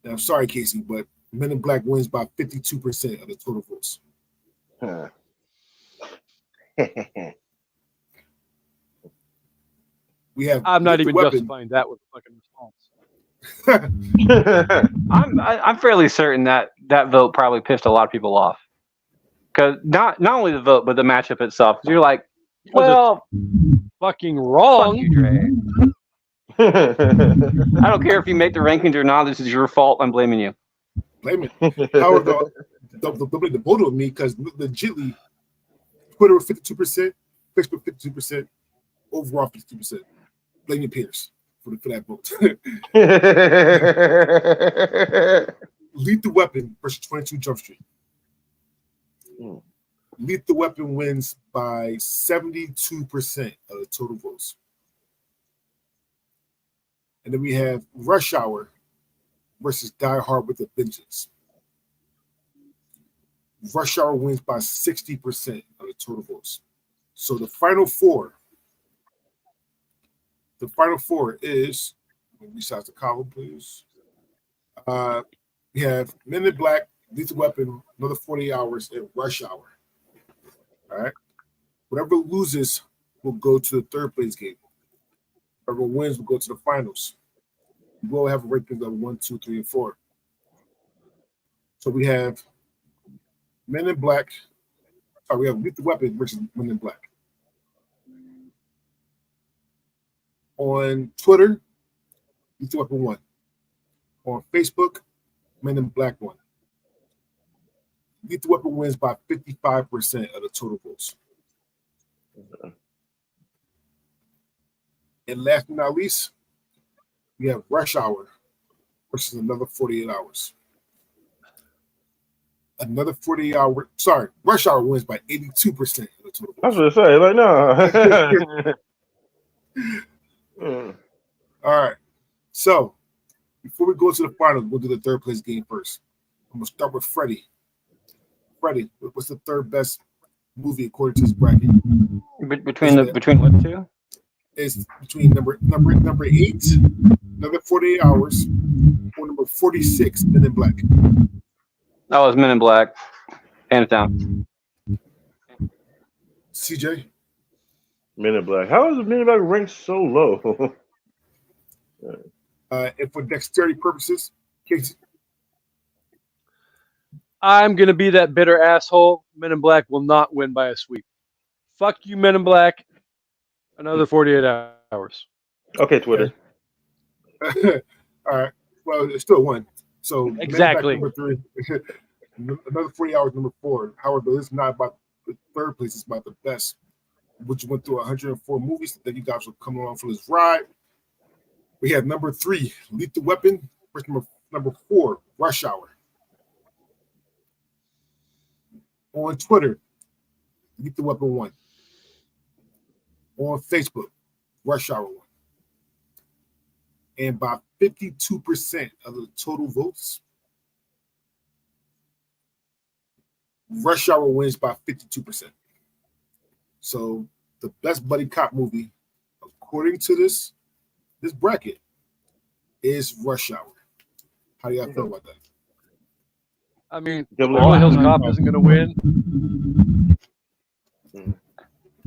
Now, I'm sorry, Casey, but Men in Black wins by 52% of the total votes. Huh. We have. I'm not Lethal even Weapon. justifying that with a fucking response. I'm fairly certain that vote probably pissed a lot of people off. Because not only the vote, but the matchup itself. You're like, well, Fucking wrong. fuck you, Dre. I don't care if you make the rankings or not. This is your fault. I'm blaming you. Blame it. However, don't blame the vote on me because legitly, Twitter was 52%, Facebook 52%, overall 52%. Blame your peers for that vote. Lethal Weapon versus 22 Jump Street. Lethal Weapon wins by 72% of the total votes. And then we have Rush Hour versus Die Hard with a Vengeance. Rush Hour wins by 60% of the total votes. So the final four is, besides the column, please. We have Men in Black, Lethal Weapon, another 48 hours, and Rush Hour. All right. Whatever loses will go to the third place game. Whoever wins will go to the finals. We will have a rankings of 1, 2, 3, and 4. So we have Men in Black. Sorry, we have Lethal Weapon versus Men in Black. On Twitter, Lethal Weapon 1. On Facebook, Men in Black 1. Lethal Weapon wins by 55% of the total votes. And last but not least, we have Rush Hour versus another 48 hours. another 48-hour. Sorry, Rush Hour wins by 82% of the total. I was gonna say, like, no. All right. So before we go to the finals, we'll do the third place game first. I'm gonna start with Freddie. Freddie, what's the third best movie according to this bracket? Between what two? It's between number 8, another 48 hours, or number 46, Men in Black. That was Men in Black, hands down. CJ, Men in Black. How is Men in Black ranked so low? and for dexterity purposes, Casey. I'm gonna be that bitter asshole. Men in Black will not win by a sweep. Fuck you, Men in Black. Another 48 hours. Okay, Twitter. All right. Well, it's still one. So Exactly. Men in Black, number 3. Another 40 hours, number 4. However, it's not about the third place. It's about the best, which went through 104 movies that you guys will come along for this ride. We have number 3, Lethal Weapon. Number 4, Rush Hour. On Twitter, Lethal Weapon 1. On Facebook, Rush Hour 1. And by 52% of the total votes, Rush Hour wins by 52%. So the best buddy cop movie, according to this bracket, is Rush Hour. How do y'all feel about that? I mean, Beverly Hills Cop isn't going to win.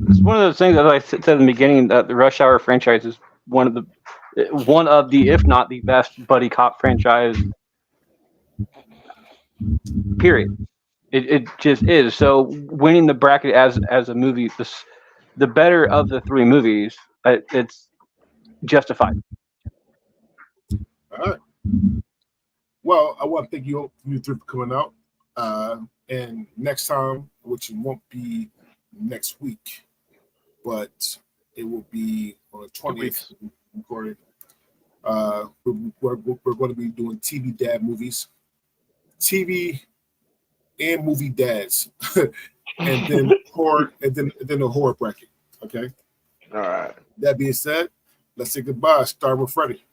It's one of those things that I said in the beginning that the Rush Hour franchise is one of the, if not the best buddy cop franchise. Period. It just is. So winning the bracket as a movie, the better of the 3 movies, it's justified. All right. Well, I want to thank you 3 for coming out. And next time, which won't be next week, but it will be on the 20th recording. We're going to be doing TV dad movies, TV and movie dads, and then horror, and then a horror bracket. Okay. All right. That being said, let's say goodbye. Start with Freddie.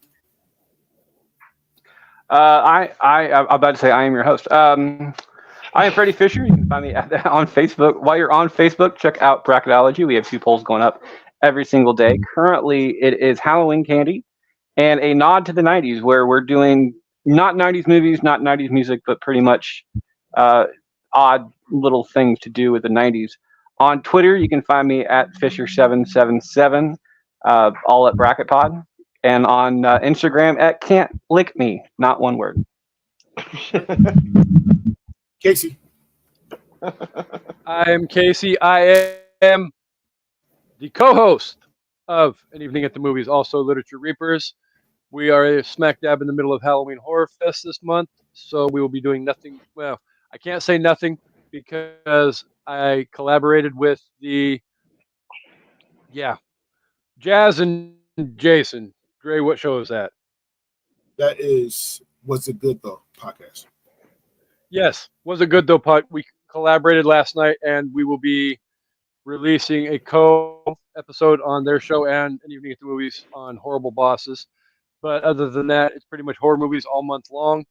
I'm about to say I am your host. I am Freddie Fisher. You can find me on Facebook. While you're on Facebook, check out Bracketology. We have 2 polls going up every single day. Currently, it is Halloween candy and a nod to the 90s, where we're doing not 90s movies, not 90s music, but pretty much odd little things to do with the 90s. On Twitter, you can find me at Fisher777, all at Bracket Pod. And on Instagram at Can't Lick Me, not one word. Casey. I am Casey. I am the co-host of An Evening at the Movies, also Literature Reapers. We are smack dab in the middle of Halloween Horror Fest this month, so we will be doing nothing. Well, I can't say nothing because I collaborated with Jazz and Jason. Gray, what show is that? That is What's It Good Though podcast. Yes, Was It Good Though we collaborated last night, and we will be releasing a co-episode on their show and An Evening at the Movies on Horrible Bosses. But other than that, it's pretty much horror movies all month long.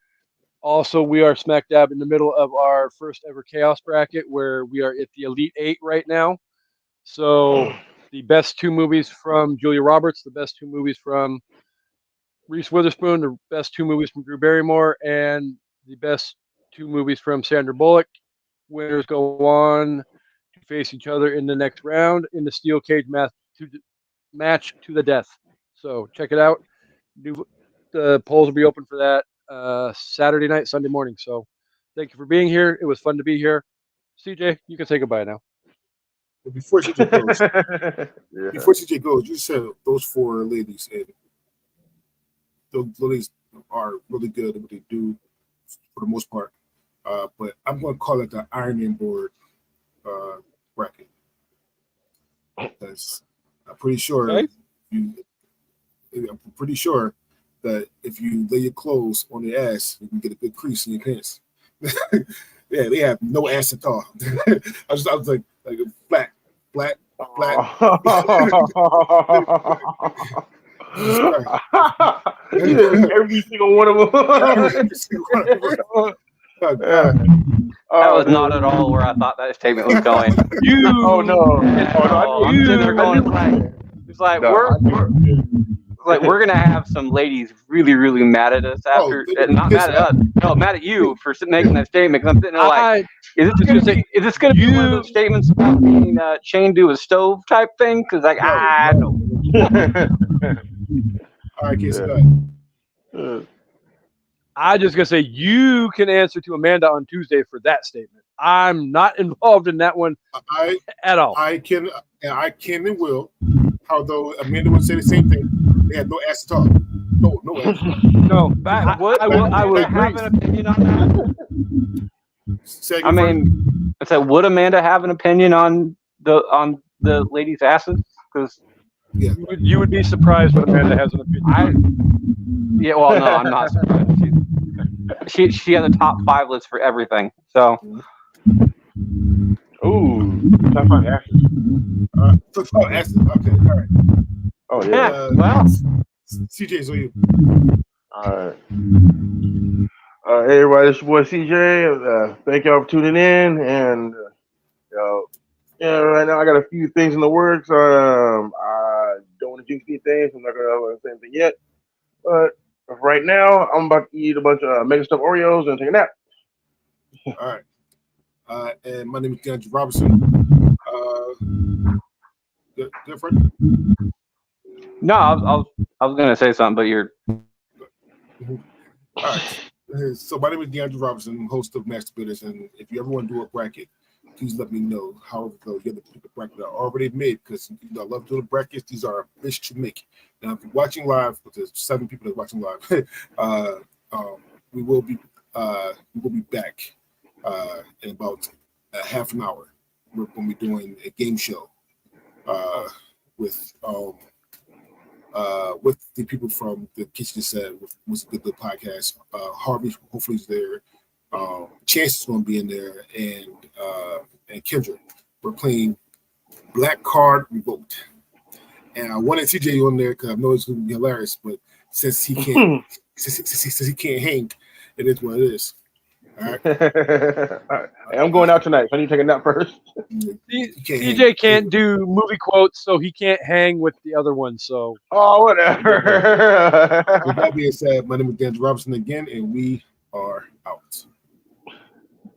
Also, we are smack dab in the middle of our first ever Chaos bracket, where we are at the Elite 8 right now. So the best 2 movies from Julia Roberts, the best 2 movies from Reese Witherspoon, the best 2 movies from Drew Barrymore, and the best 2 movies from Sandra Bullock. Winners go on to face each other in the next round in the steel cage match to the death. So check it out. The polls will be open for that Saturday night, Sunday morning. So thank you for being here. It was fun to be here. CJ, you can say goodbye now. Before CJ goes, you said those 4 ladies, and those ladies are really good at what they do for the most part. But I'm going to call it the Iron Man board bracket. Because I'm pretty sure that if you lay your clothes on the ass, you can get a good crease in your pants. Yeah, they have no ass at all. I was like flat. Every single one of them. Oh, Yeah. That was not at all where I thought that statement was going. Oh no! I'm sitting there going, it's like we're gonna have some ladies really mad at us after, not mad at us, no, mad at you for making that statement. Because I'm sitting there like, is this gonna be one of those statements about being chained to a stove type thing? Because like, no. All right, Casey, go ahead. I just gonna say you can answer to Amanda on Tuesday for that statement. I'm not involved in that one at all. I can and will. Although Amanda would say the same thing. They had no ass at all. No ass. No, I would have an opinion on that. I mean, I said, would Amanda have an opinion on the ladies' asses? Because you would be surprised when Amanda has an opinion. Well, no, I'm not surprised. She has a top 5 list for everything. So, top 5 asses. Asses. Okay, all right. Oh yeah. Well, CJ, so you. All right. Hey everybody, it's your boy CJ. Thank y'all for tuning in, and right now I got a few things in the works. I don't want to jinx anything, so I'm not gonna say anything yet. But right now, I'm about to eat a bunch of Mega Stuff Oreos and take a nap. All right. And my name is DeAndre Robertson. Good friend. no, I was gonna say something, but you're. All right. So my name is DeAndre Robertson, host of Master Bidders, and if you ever want to do a bracket, please let me know. However, you have to pick a bracket that I already made, because I love doing brackets. These are a bitch to make. Now, if you're watching live, with the 7 people that are watching live, we will be back in about a half an hour. We're going to be doing a game show with the people from the Kitchen Set, with the podcast. Harvey, hopefully, is there. Chance is going to be in there, and Kendra. We're playing Black Card Revolt, and I wanted TJ on there because I know it's going to be hilarious. But since he can't, since he can't hang, it is what it is. All right. All right. Hey, I'm going out tonight, so I need to take a nap first. CJ can't do movie quotes, so he can't hang with the other one. So whatever. With that being said, my name is DeAndre Robertson again, and we are out.